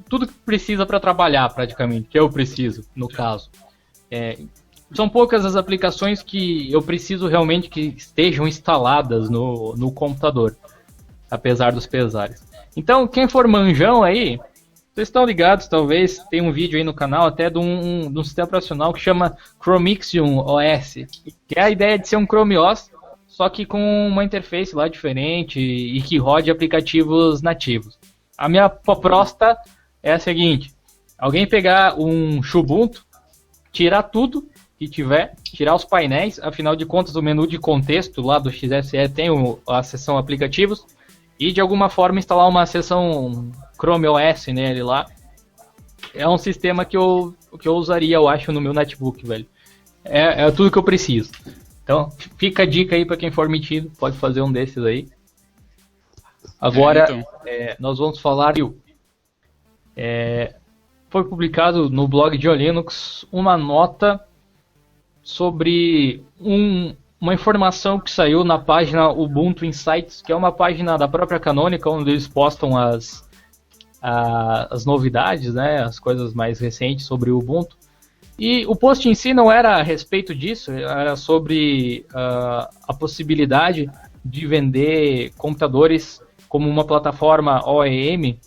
tudo que precisa para trabalhar, praticamente, que eu preciso, no caso. São poucas as aplicações que eu preciso realmente que estejam instaladas no computador, apesar dos pesares. Então, quem for manjão aí, vocês estão ligados, talvez, tem um vídeo aí no canal até de um sistema operacional que chama Chromixium OS, que é a ideia de ser um Chrome OS, só que com uma interface lá diferente e que rode aplicativos nativos. A minha proposta é a seguinte: alguém pegar um Ubuntu, tirar tudo que tiver, tirar os painéis, afinal de contas o menu de contexto lá do XFCE tem a seção aplicativos, e de alguma forma instalar uma seção Chrome OS nele lá. É um sistema que eu usaria, eu acho, no meu netbook, velho. É tudo que eu preciso. Então, fica a dica aí pra quem for metido, pode fazer um desses aí. Agora, nós vamos falar... foi publicado no blog de Linux uma nota sobre uma informação que saiu na página Ubuntu Insights, que é uma página da própria Canonical, onde eles postam as novidades, né, as coisas mais recentes sobre o Ubuntu. E o post em si não era a respeito disso, era sobre a possibilidade de vender computadores como uma plataforma OEM,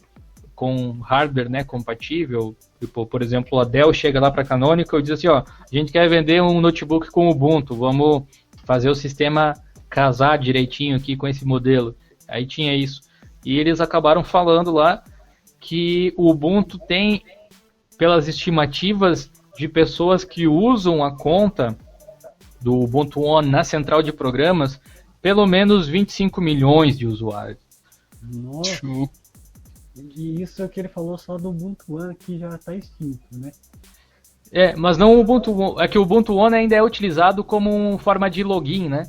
com hardware, né, compatível. Tipo, por exemplo, a Dell chega lá para a Canonical e diz assim, a gente quer vender um notebook com Ubuntu, vamos fazer o sistema casar direitinho aqui com esse modelo. Aí tinha isso. E eles acabaram falando lá que o Ubuntu tem, pelas estimativas de pessoas que usam a conta do Ubuntu One na central de programas, pelo menos 25 milhões de usuários. Nossa! E isso é o que ele falou só do Ubuntu One, que já está extinto, né? Mas não o Ubuntu One, é que o Ubuntu One ainda é utilizado como forma de login, né?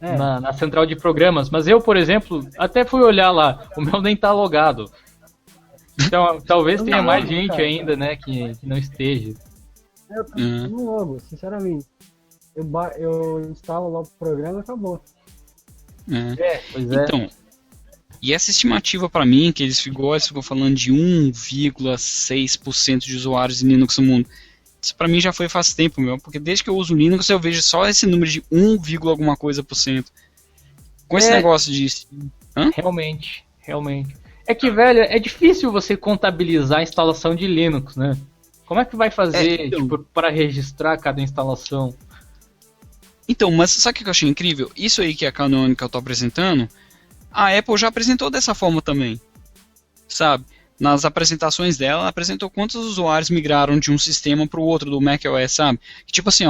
Na central de programas. Mas eu, por exemplo, até fui olhar lá, o meu nem tá logado. Então, talvez tenha mais gente cara, ainda, né, que não esteja. Eu não logo, sinceramente. Eu instalo lá o programa e acabou. Pois é. Então, e essa estimativa para mim, que eles ficam falando de 1,6% de usuários de Linux no mundo, isso para mim já foi faz tempo, meu, porque desde que eu uso Linux eu vejo só esse número de 1, alguma coisa por cento. Com esse negócio de... Realmente. É que, velho, é difícil você contabilizar a instalação de Linux, né? Como é que vai fazer para registrar cada instalação? Então, mas sabe o que eu achei incrível? Isso aí que a Canonical está apresentando, a Apple já apresentou dessa forma também, sabe? Nas apresentações dela, ela apresentou quantos usuários migraram de um sistema para o outro do macOS, sabe? Tipo assim,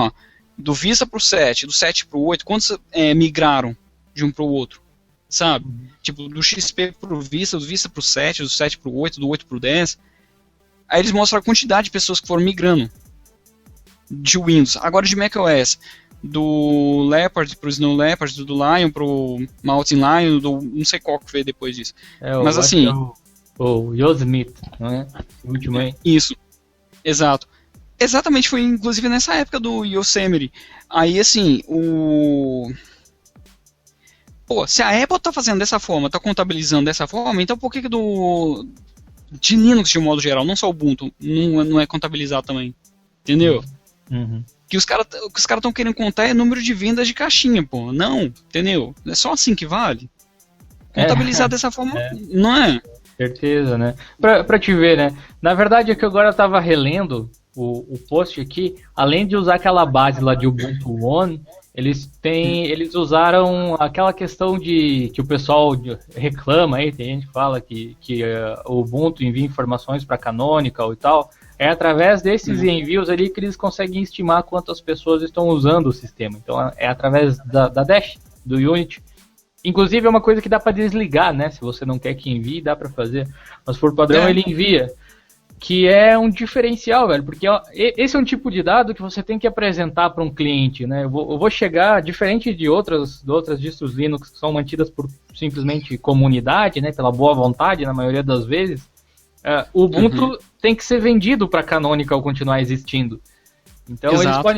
do Vista para o 7, do 7 para o 8, quantos migraram de um para o outro? sabe? Tipo, do XP pro Vista, do Vista pro 7, do 7 pro 8, do 8 pro 10. Aí eles mostram a quantidade de pessoas que foram migrando de Windows. Agora de macOS, do Leopard pro Snow Leopard, do Lion pro Mountain Lion, do não sei qual que veio depois disso. Mas assim... O Yosemite, não é? O último aí. Isso, exato. Exatamente, foi inclusive nessa época do Yosemite. Aí assim, Pô, se a Apple tá fazendo dessa forma, tá contabilizando dessa forma, então por que de Linux de modo geral, não só o Ubuntu, não é contabilizado também? Entendeu? Uhum. Que os caras estão querendo contar é número de vendas de caixinha, pô. Não, entendeu? É só assim que vale. Contabilizar dessa forma, não é? Certeza, né? Pra te ver, né? Na verdade é que agora eu tava relendo o post aqui, além de usar aquela base lá de Ubuntu One, eles usaram aquela questão que o pessoal reclama aí, tem gente que fala que o Ubuntu envia informações para Canonical e tal. É através desses envios ali que eles conseguem estimar quantas pessoas estão usando o sistema. Então é através da Dash, do Unity. Inclusive é uma coisa que dá para desligar, né? Se você não quer que envie, dá para fazer. Mas por padrão ele envia. Que é um diferencial, velho. Porque esse é um tipo de dado que você tem que apresentar para um cliente, né? Eu vou chegar, diferente de outras distros Linux que são mantidas por simplesmente comunidade, né? Pela boa vontade, na maioria das vezes. O Ubuntu tem que ser vendido para Canonical continuar existindo. Então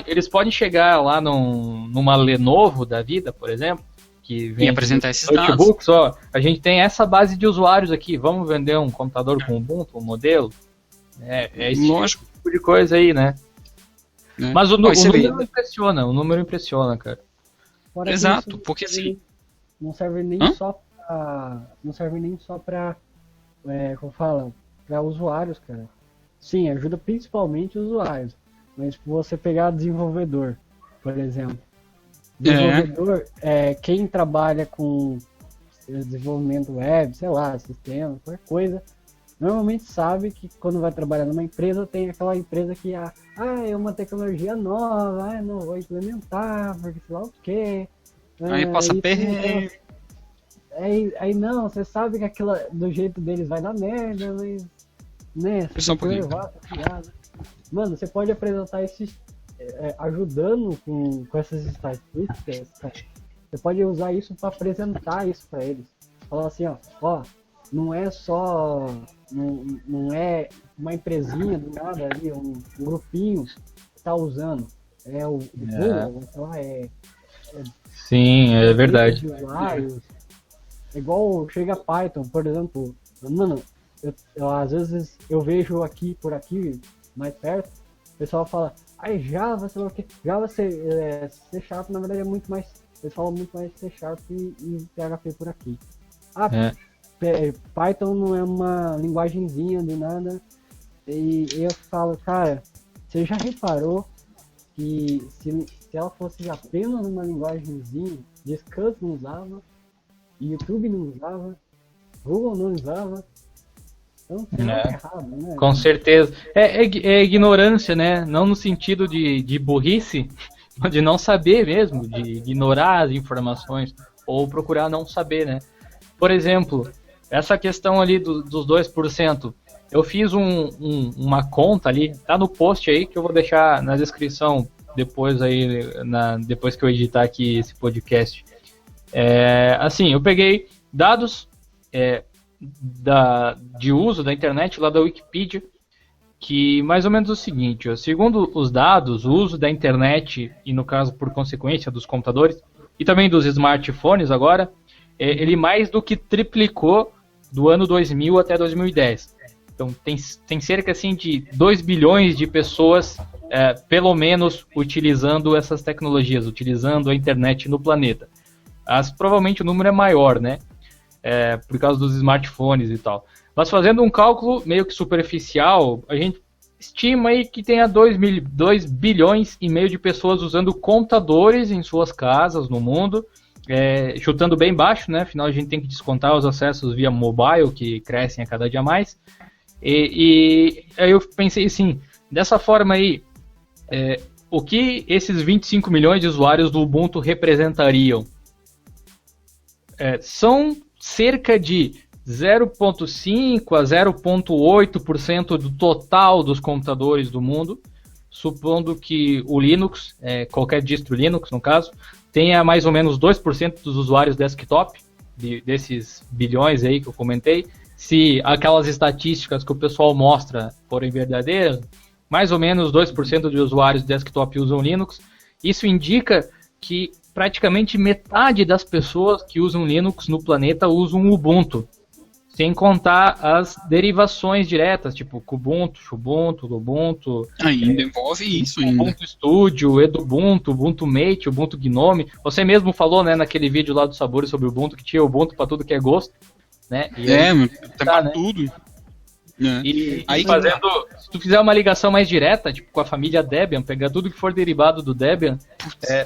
eles podem chegar lá numa Lenovo da vida, por exemplo, que vem apresentar esses notebooks, ó, a gente tem essa base de usuários aqui, vamos vender um computador com Ubuntu, um modelo? É esse tipo de coisa aí, né? Mas o número impressiona, cara. Fora exato, isso, porque assim... Não serve nem só pra como fala, para usuários, cara. Sim, ajuda principalmente os usuários. Mas se você pegar desenvolvedor, por exemplo. Desenvolvedor, quem trabalha com desenvolvimento web, sei lá, sistema, qualquer coisa, normalmente sabe que quando vai trabalhar numa empresa, tem aquela empresa que é uma tecnologia nova, não vou implementar, porque sei lá o quê. Aí passa perrengue. Aí não, você sabe que aquilo do jeito deles vai dar merda, mas né, você pode levar, mano, você pode apresentar esses ajudando com essas estatísticas, você pode usar isso para apresentar isso para eles. Falar assim, ó, não é só não é uma empresinha do nada ali, um grupinho que tá usando, é o Google, sei lá, sim, é verdade. Usuários. É igual chega Python, por exemplo, mano, eu às vezes eu vejo por aqui, mais perto, o pessoal fala, Java, sei lá o que, Java C Sharp, na verdade é muito mais, eles falam muito mais C Sharp e PHP por aqui. Python não é uma linguagenzinha de nada, e eu falo, cara, você já reparou que se ela fosse apenas uma linguagenzinha, Discuss não usava, YouTube não usava, Google não usava, então tem errado, né? Com certeza. É ignorância, né? Não no sentido de burrice, mas de não saber mesmo, de ignorar as informações, ou procurar não saber, né? Por exemplo, essa questão ali dos 2%, eu fiz uma conta ali, tá no post aí, que eu vou deixar na descrição depois aí, depois que eu editar aqui esse podcast. Assim, eu peguei dados de uso da internet lá da Wikipedia, que mais ou menos o seguinte, ó, segundo os dados, o uso da internet, e no caso por consequência dos computadores, e também dos smartphones agora, ele mais do que triplicou do ano 2000 até 2010. Então tem cerca assim, de 2 bilhões de pessoas, pelo menos, utilizando essas tecnologias, utilizando a internet no planeta. Provavelmente o número é maior, né? Por causa dos smartphones e tal. Mas fazendo um cálculo meio que superficial, a gente estima aí que tenha 2 bilhões e meio de pessoas usando computadores em suas casas no mundo, chutando bem baixo, né? Afinal a gente tem que descontar os acessos via mobile, que crescem a cada dia mais. E aí eu pensei assim, dessa forma aí, o que esses 25 milhões de usuários do Ubuntu representariam? são cerca de 0,5 a 0,8% do total dos computadores do mundo, supondo que o Linux, qualquer distro Linux no caso, tenha mais ou menos 2% dos usuários desktop, desses bilhões aí que eu comentei. Se aquelas estatísticas que o pessoal mostra forem verdadeiras, mais ou menos 2% de usuários desktop usam Linux. Isso indica que praticamente metade das pessoas que usam Linux no planeta usam Ubuntu, sem contar as derivações diretas, tipo Kubuntu, Xubuntu, Lubuntu. Ainda envolve isso ainda. Ubuntu Studio, Edubuntu, Ubuntu Mate, Ubuntu Gnome. Você mesmo falou, né, naquele vídeo lá do Sabores sobre Ubuntu, que tinha Ubuntu para tudo que é gosto, né? E aí, tem pra tudo. E aí, se tu fizer uma ligação mais direta, tipo com a família Debian, pegar tudo que for derivado do Debian,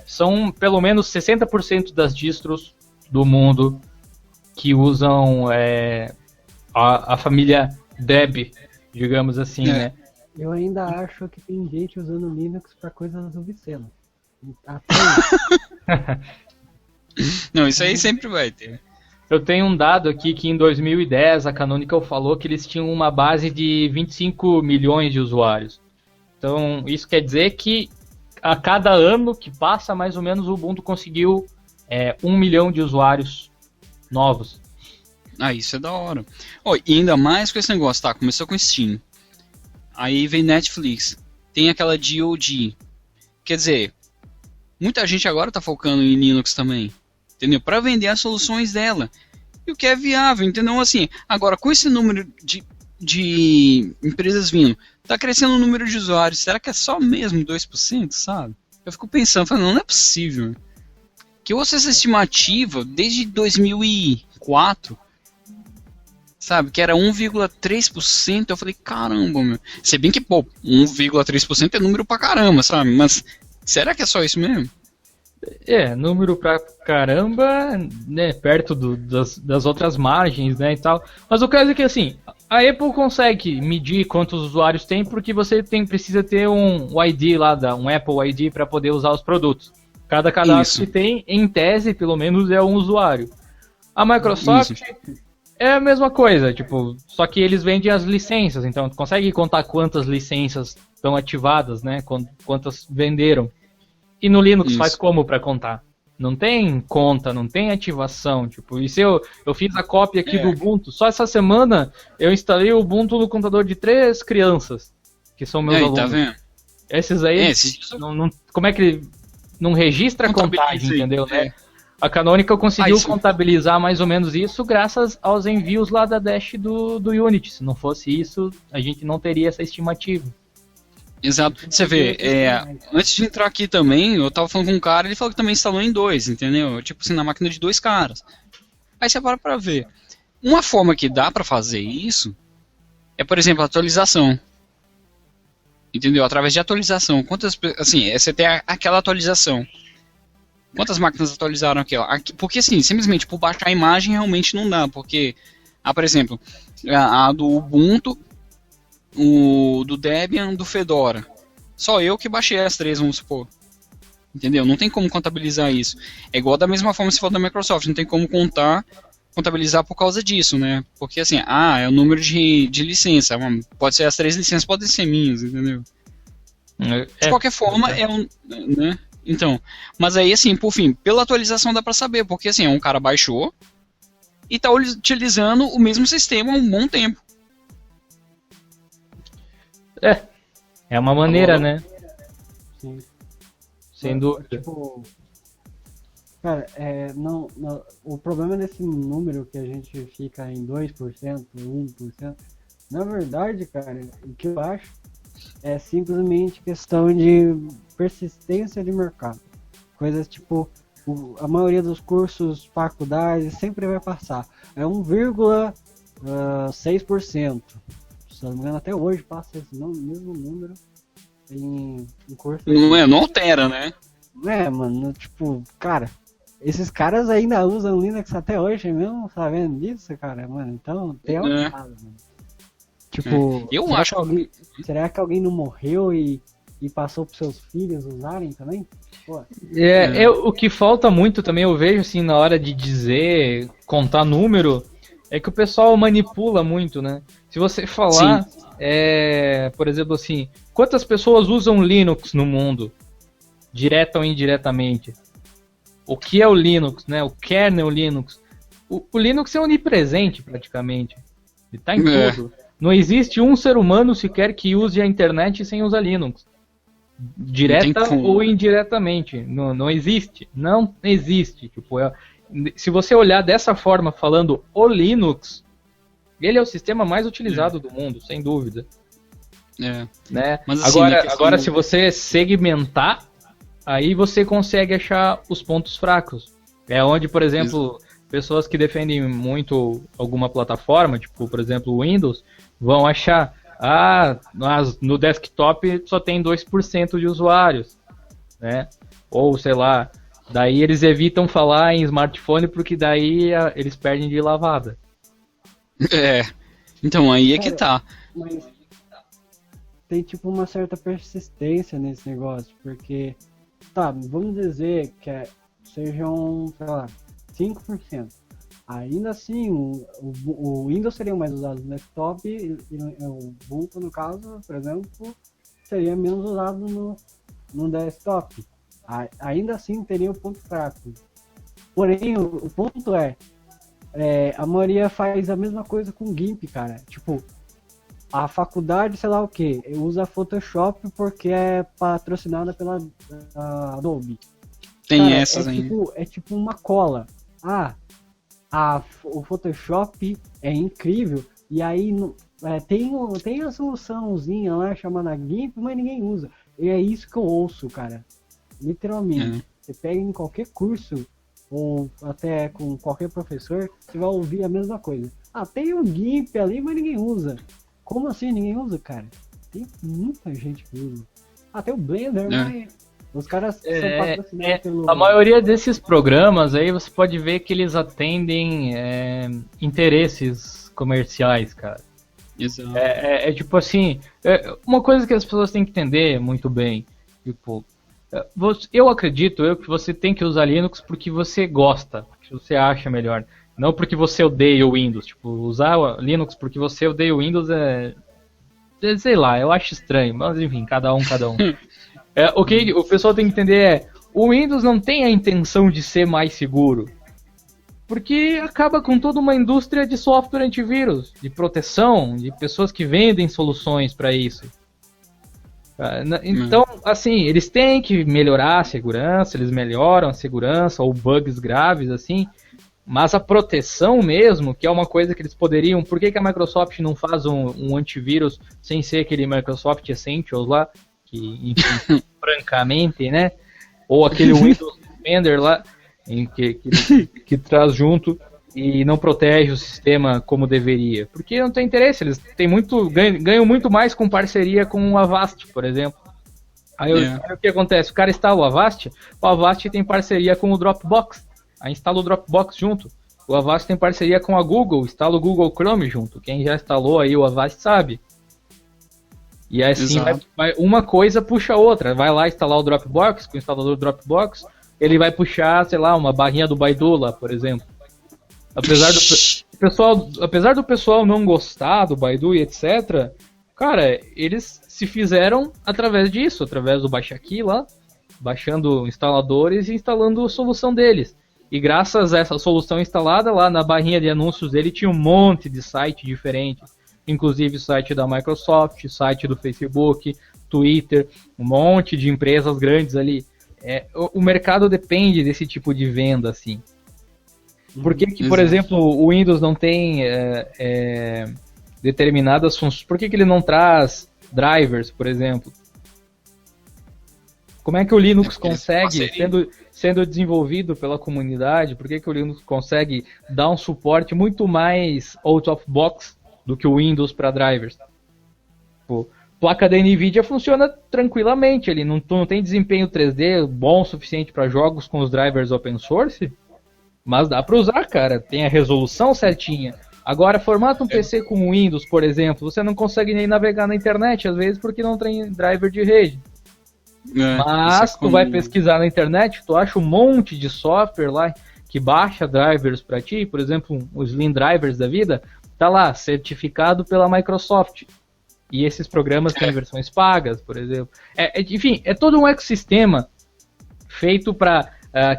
são pelo menos 60% das distros do mundo que usam a família Deb, digamos assim, né? Eu ainda acho que tem gente usando Linux para coisas obscenas. Não, isso aí sempre vai ter. Eu tenho um dado aqui que em 2010 a Canonical falou que eles tinham uma base de 25 milhões de usuários. Então isso quer dizer que a cada ano que passa, mais ou menos, o Ubuntu conseguiu 1 milhão de usuários novos. Isso é da hora. E ainda mais com esse negócio, tá? Começou com Steam. Aí vem Netflix. Tem aquela DOD. Quer dizer, muita gente agora tá focando em Linux também. Entendeu? Para vender as soluções dela. E o que é viável, entendeu? Assim, agora, com esse número de empresas vindo, tá crescendo o número de usuários. Será que é só mesmo 2%, sabe? Eu fico pensando, não é possível. Que eu ouço essa estimativa desde 2004, sabe? Que era 1,3%. Eu falei, caramba, meu. Se bem que, 1,3% é número pra caramba, sabe? Mas será que é só isso mesmo? Número pra caramba, né, perto das outras margens, né, e tal. Mas o caso é que, assim, a Apple consegue medir quantos usuários tem porque você precisa ter um ID lá, um Apple ID para poder usar os produtos. Cada cadastro que tem, em tese, pelo menos, é um usuário. A Microsoft é a mesma coisa, tipo, só que eles vendem as licenças, então tu consegue contar quantas licenças estão ativadas, né, quantas venderam. E no Linux faz como para contar? Não tem conta, não tem ativação. Tipo, e se eu fiz a cópia aqui do Ubuntu, só essa semana eu instalei o Ubuntu no computador de 3 crianças, que são meus alunos. Tá vendo? Esses aí, como é que não registra a contagem, entendeu? Né? A Canonical conseguiu contabilizar mais ou menos isso graças aos envios lá da Dash do Unity. Se não fosse isso, a gente não teria essa estimativa. Exato. Você vê, antes de entrar aqui também, eu tava falando com um cara, ele falou que também instalou em 2, entendeu? Tipo assim, na máquina de 2 caras. Aí você para pra ver. Uma forma que dá pra fazer isso é, por exemplo, a atualização. Entendeu? Através de atualização. Quantas, assim, você tem aquela atualização. Quantas máquinas atualizaram aquela? Porque assim, simplesmente por baixar a imagem realmente não dá, porque, por exemplo, a do Ubuntu, o do Debian, do Fedora. Só eu que baixei as 3, vamos supor. Entendeu? Não tem como contabilizar isso. É igual da mesma forma se for da Microsoft, não tem como contabilizar por causa disso, né? Porque assim, é o número de licença. Pode ser as 3 licenças, podem ser minhas, entendeu? De qualquer forma, né? Então, mas aí assim, por fim, pela atualização dá pra saber, porque assim, um cara baixou e tá utilizando o mesmo sistema há um bom tempo. É uma maneira, né? Sim. Sem dúvida. Tipo, cara, o problema desse número que a gente fica em 2%, 1%, na verdade, cara, o que eu acho é simplesmente questão de persistência de mercado. Coisas tipo, a maioria dos cursos, faculdades, sempre vai passar. É 1,6%. Se não me engano, até hoje passa esse mesmo número em curso. Não altera, né? Mano, tipo, cara, esses caras ainda usam Linux até hoje mesmo, sabendo disso, cara, mano, então tem algo errado, mano. Tipo, eu acho será que alguém não morreu e e passou para seus filhos usarem também? Pô. O que falta muito também, eu vejo assim, na hora de dizer, contar número, é que o pessoal manipula muito, né? Se você falar, por exemplo assim, quantas pessoas usam Linux no mundo? Direta ou indiretamente? O que é o Linux, né? O kernel Linux. O Linux é onipresente praticamente. Ele está em tudo. Não existe um ser humano sequer que use a internet sem usar Linux. Direta ou indiretamente. Não existe. Não existe. Tipo, se você olhar dessa forma, falando o Linux, ele é o sistema mais utilizado do mundo, sem dúvida. Né? Mas, assim, agora se você segmentar, aí você consegue achar os pontos fracos. É onde, por exemplo, pessoas que defendem muito alguma plataforma, tipo, por exemplo, o Windows, vão achar, no desktop só tem 2% de usuários, né? Ou, sei lá, daí eles evitam falar em smartphone porque daí eles perdem de lavada. Então aí é que tá. Mas tem tipo uma certa persistência nesse negócio, porque, vamos dizer que sejam, sei lá, 5%. Ainda assim, o Windows seria mais usado no desktop e o Ubuntu, no caso, por exemplo, seria menos usado no desktop. Ainda assim, teria um ponto fraco. Porém, o ponto a maioria faz a mesma coisa com GIMP, cara. Tipo, a faculdade, sei lá o que, usa Photoshop porque é patrocinada pela Adobe. Tem cara, essas ainda. É tipo uma cola. O Photoshop é incrível, e aí tem a soluçãozinha lá chamada GIMP, mas ninguém usa. E é isso que eu ouço, cara. Literalmente. Você pega em qualquer curso, ou até com qualquer professor, você vai ouvir a mesma coisa. Tem o GIMP ali, mas ninguém usa. Como assim ninguém usa, cara? Tem muita gente que usa. Tem o Blender, mas os caras são patrocinados pelo... A maioria desses programas aí você pode ver que eles atendem interesses comerciais, cara. Exato. Tipo assim, uma coisa que as pessoas têm que entender muito bem, tipo, eu acredito que você tem que usar Linux porque você gosta, porque você acha melhor, não porque você odeia o Windows. Tipo, usar Linux porque você odeia o Windows sei lá, eu acho estranho, mas enfim, cada um. O que o pessoal tem que entender o Windows não tem a intenção de ser mais seguro, porque acaba com toda uma indústria de software antivírus, de proteção, de pessoas que vendem soluções para isso. Então, assim, eles têm que melhorar a segurança, eles melhoram a segurança ou bugs graves, assim, mas a proteção mesmo, que é uma coisa que eles poderiam... Por que a Microsoft não faz um antivírus sem ser aquele Microsoft Essentials lá, que, enfim, francamente, né? Ou aquele Windows Defender lá, que traz junto e não protege o sistema como deveria. Porque não tem interesse, eles têm ganham muito mais com parceria com o Avast, por exemplo. Aí o que acontece? O cara instala o Avast tem parceria com o Dropbox. Aí instala o Dropbox junto. O Avast tem parceria com a Google, instala o Google Chrome junto. Quem já instalou aí o Avast sabe. E assim uma coisa puxa a outra. Vai lá instalar o Dropbox, com o instalador do Dropbox, ele vai puxar, sei lá, uma barrinha do Baidu lá, por exemplo. Apesar do pessoal não gostar do Baidu e etc., cara, eles se fizeram através disso, através do Baixaqui lá, baixando instaladores e instalando a solução deles. E graças a essa solução instalada, lá na barrinha de anúncios dele tinha um monte de site diferente, inclusive o site da Microsoft, site do Facebook, Twitter, um monte de empresas grandes ali. O mercado depende desse tipo de venda, assim. Por que, por exemplo, o Windows não tem determinadas funções? Por que ele não traz drivers, por exemplo? Como é que o Linux consegue, sendo desenvolvido pela comunidade, por que o Linux consegue dar um suporte muito mais out of box do que o Windows para drivers? Pô, placa da NVIDIA funciona tranquilamente, ele não tem desempenho 3D bom o suficiente para jogos com os drivers open source, mas dá para usar, cara, tem a resolução certinha. Agora, formata um PC com Windows, por exemplo, você não consegue nem navegar na internet, às vezes, porque não tem driver de rede. Mas tu vai pesquisar na internet, tu acha um monte de software lá que baixa drivers para ti, por exemplo, os Slim Drivers da vida, tá lá, certificado pela Microsoft. E esses programas têm versões pagas, por exemplo. Enfim, é todo um ecossistema feito para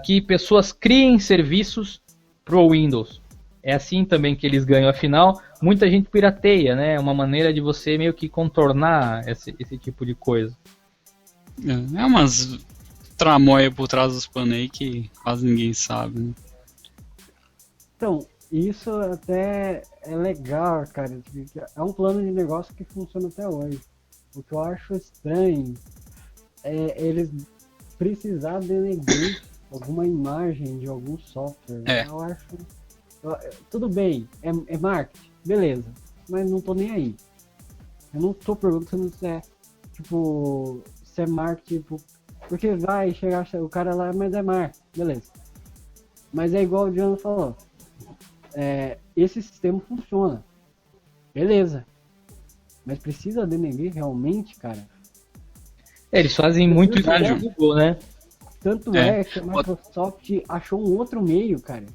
que pessoas criem serviços pro Windows. É assim também que eles ganham. Afinal, muita gente pirateia, né? É uma maneira de você meio que contornar esse tipo de coisa. É umas tramóia por trás dos panos aí que quase ninguém sabe, né? Então, isso até é legal, cara. É um plano de negócio que funciona até hoje. O que eu acho estranho é eles precisar denegrir alguma imagem de algum software. Eu acho... tudo bem, é marketing, beleza. Mas não tô nem aí. Eu não tô perguntando se é, tipo... se é marketing, tipo... porque vai chegar o cara lá, mas é marketing, beleza. Mas é igual o John falou. Esse sistema funciona. Beleza. Mas precisa denegrir realmente, cara? Eles fazem muito isso no Google, né? Tanto é que a Microsoft achou um outro meio, cara.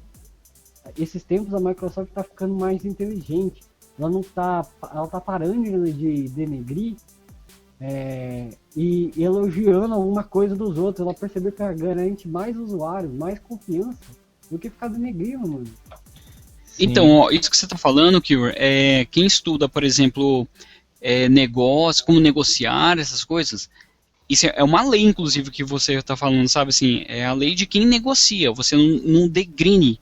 Esses tempos a Microsoft tá ficando mais inteligente. Ela tá parando de denegrir e elogiando alguma coisa dos outros. Ela percebeu que ela garante mais usuários, mais confiança do que ficar denegrindo, mano. Então, isso que você está falando, Kior, quem estuda, por exemplo, negócio, como negociar essas coisas, isso é uma lei, inclusive, que você está falando, sabe, assim, é a lei de quem negocia. Você não degrine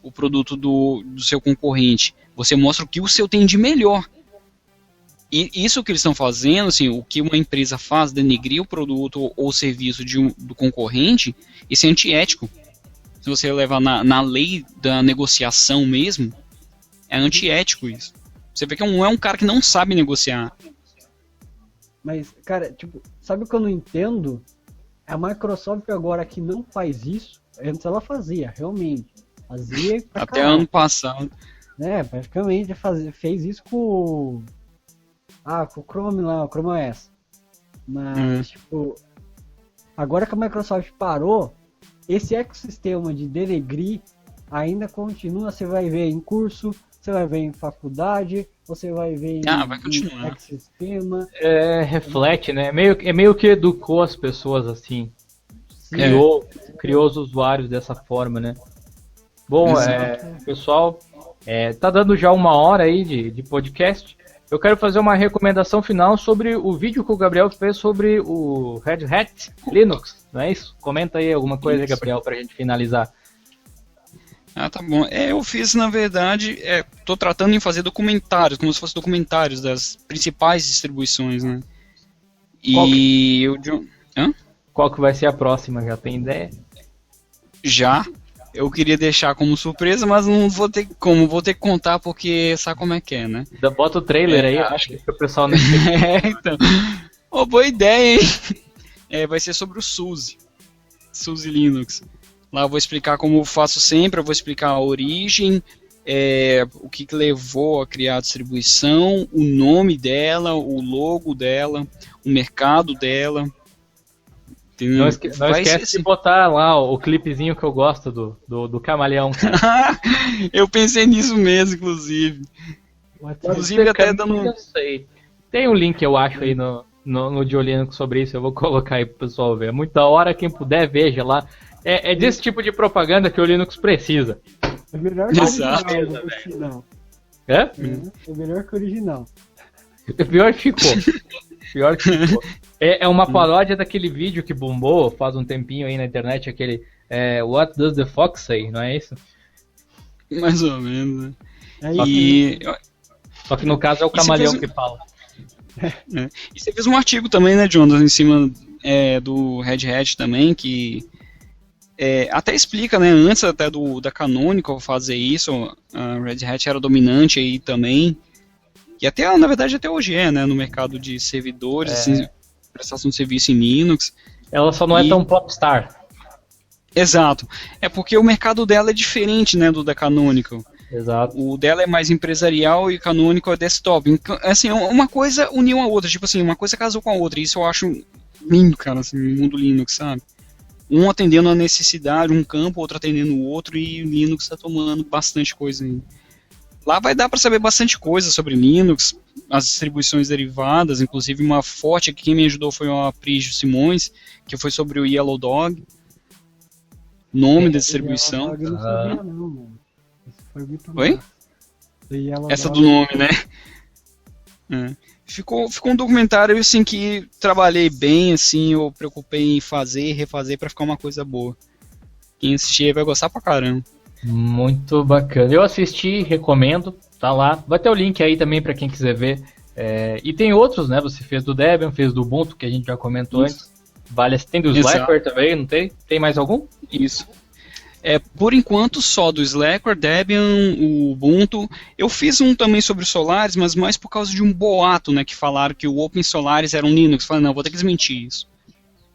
o produto do seu concorrente, você mostra o que o seu tem de melhor. E isso que eles estão fazendo, assim, o que uma empresa faz, denegrir o produto ou serviço do concorrente, isso é antiético. Se você levar na lei da negociação mesmo, é antiético isso. Você vê que é um cara que não sabe negociar. Mas, cara, tipo, sabe o que eu não entendo? A Microsoft agora que não faz isso, antes ela fazia, realmente. Fazia pra até ano passado. Praticamente fez isso com o Chrome lá, o Chrome OS. Mas, tipo, agora que a Microsoft parou, esse ecossistema de denegrir ainda continua. Você vai ver em curso, você vai ver em faculdade, você vai ver em ecossistema. Reflete, né? É meio que educou as pessoas assim. Criou os usuários dessa forma, né? Bom, pessoal, tá dando já 1 hora aí de podcast. Eu quero fazer uma recomendação final sobre o vídeo que o Gabriel fez sobre o Red Hat Linux, não é isso? Comenta aí alguma coisa, Gabriel, pra gente finalizar. Tá bom. Eu fiz, na verdade, tô tratando em fazer documentários, como se fossem documentários das principais distribuições, né? Qual que vai ser a próxima? Já tem ideia? Já. Eu queria deixar como surpresa, mas não vou ter como, vou ter que contar porque sabe como é que é, né? Bota o trailer aí, acho que o pessoal não então. Boa ideia, hein? Vai ser sobre o SUSE Linux. Lá eu vou explicar como eu faço sempre, eu vou explicar a origem, o que levou a criar a distribuição, o nome dela, o logo dela, o mercado dela. Não esquece de botar lá o clipezinho que eu gosto do camaleão. Eu pensei nisso mesmo, inclusive. Inclusive até dando... Tem um link, eu acho, aí no Diolino sobre isso. Eu vou colocar aí pro pessoal ver. É muito da hora, quem puder, veja lá. É desse tipo de propaganda que o Linux precisa. É melhor que o original. É melhor que o original. Pior que ficou. É uma paródia daquele vídeo que bombou faz um tempinho aí na internet, aquele What Does the Fox Say, não é isso? Mais ou menos, né? Só que no caso é o camaleão que fala. E você fez um artigo também, né, Jonathan, em cima do Red Hat também, que até explica, né, antes até da Canonical fazer isso, a Red Hat era dominante aí também. E até, na verdade, até hoje né, no mercado de servidores, assim, prestação de serviço em Linux. Ela só não é tão popstar. Exato. É porque o mercado dela é diferente, né, do da Canonical. Exato. O dela é mais empresarial e o Canonical é desktop. Assim, uma coisa uniu a outra, tipo assim, uma coisa casou com a outra. Isso eu acho lindo, cara, assim, o mundo Linux, sabe? Um atendendo a necessidade, um campo, outro atendendo o outro, e o Linux está tomando bastante coisa aí. Lá vai dar para saber bastante coisa sobre Linux, as distribuições derivadas, inclusive uma forte que quem me ajudou foi o Aprígio Simões, que foi sobre o Yellow Dog, nome da distribuição. Eu não sabia não, mano. Isso foi muito Oi? massa. Essa do nome, né? Ficou um documentário assim que trabalhei bem, assim, eu preocupei em fazer e refazer para ficar uma coisa boa. Quem assistir vai gostar pra caramba. Muito bacana. Eu assisti, recomendo, tá lá. Vai ter o link aí também para quem quiser ver. E tem outros, né? Você fez do Debian, fez do Ubuntu, que a gente já comentou antes. Tem do Slackware também, não tem? Tem mais algum? Isso. Por enquanto, só do Slackware, Debian, o Ubuntu. Eu fiz um também sobre o Solaris, mas mais por causa de um boato, né? Que falaram que o Open Solaris era um Linux. Falei, não, vou ter que desmentir isso.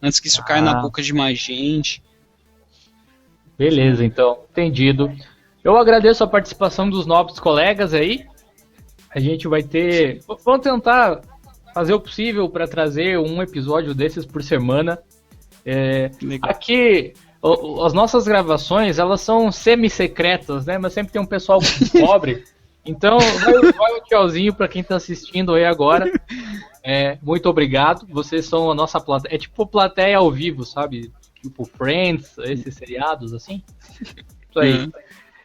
Antes que isso caia na boca de mais gente. Beleza, então. Entendido. Eu agradeço a participação dos nobres colegas aí. A gente vai ter... Vamos tentar fazer o possível para trazer um episódio desses por semana. Aqui... As nossas gravações, elas são semi-secretas, né? Mas sempre tem um pessoal pobre. Então, vai um tchauzinho para quem está assistindo aí agora. Muito obrigado. Vocês são a nossa plateia. É tipo plateia ao vivo, sabe? Tipo Friends, esses seriados, assim. Isso aí.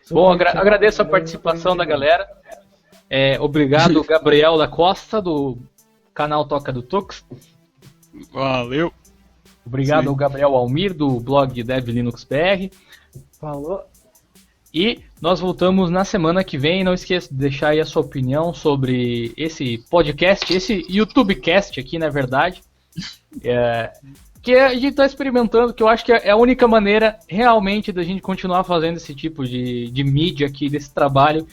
Bom, agradeço a participação da galera. Obrigado, Gabriel da Costa, do canal Toca do Tux. Valeu. Obrigado ao Gabriel Almir, do blog Dev Linux BR. Falou. E nós voltamos na semana que vem. Não esqueça de deixar aí a sua opinião sobre esse podcast, esse YouTubecast aqui, na verdade. Que a gente está experimentando, que eu acho que é a única maneira realmente da gente continuar fazendo esse tipo de mídia aqui, desse trabalho,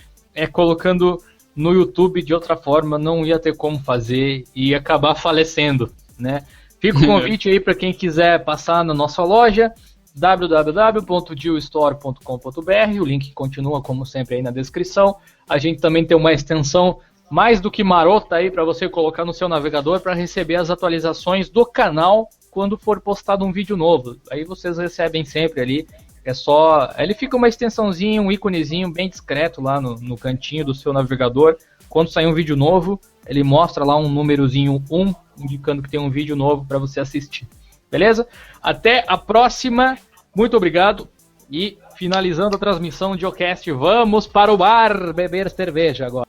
colocando no YouTube. De outra forma, não ia ter como fazer e ia acabar falecendo, né? Fica o convite aí para quem quiser passar na nossa loja, www.geostore.com.br. O link continua, como sempre, aí na descrição. A gente também tem uma extensão mais do que marota aí para você colocar no seu navegador para receber as atualizações do canal quando for postado um vídeo novo. Aí vocês recebem sempre ali. Ele fica uma extensãozinha, um íconezinho bem discreto lá no cantinho do seu navegador. Quando sair um vídeo novo, ele mostra lá um númerozinho 1, indicando que tem um vídeo novo para você assistir. Beleza? Até a próxima. Muito obrigado. E finalizando a transmissão de Geocast, vamos para o bar beber cerveja agora.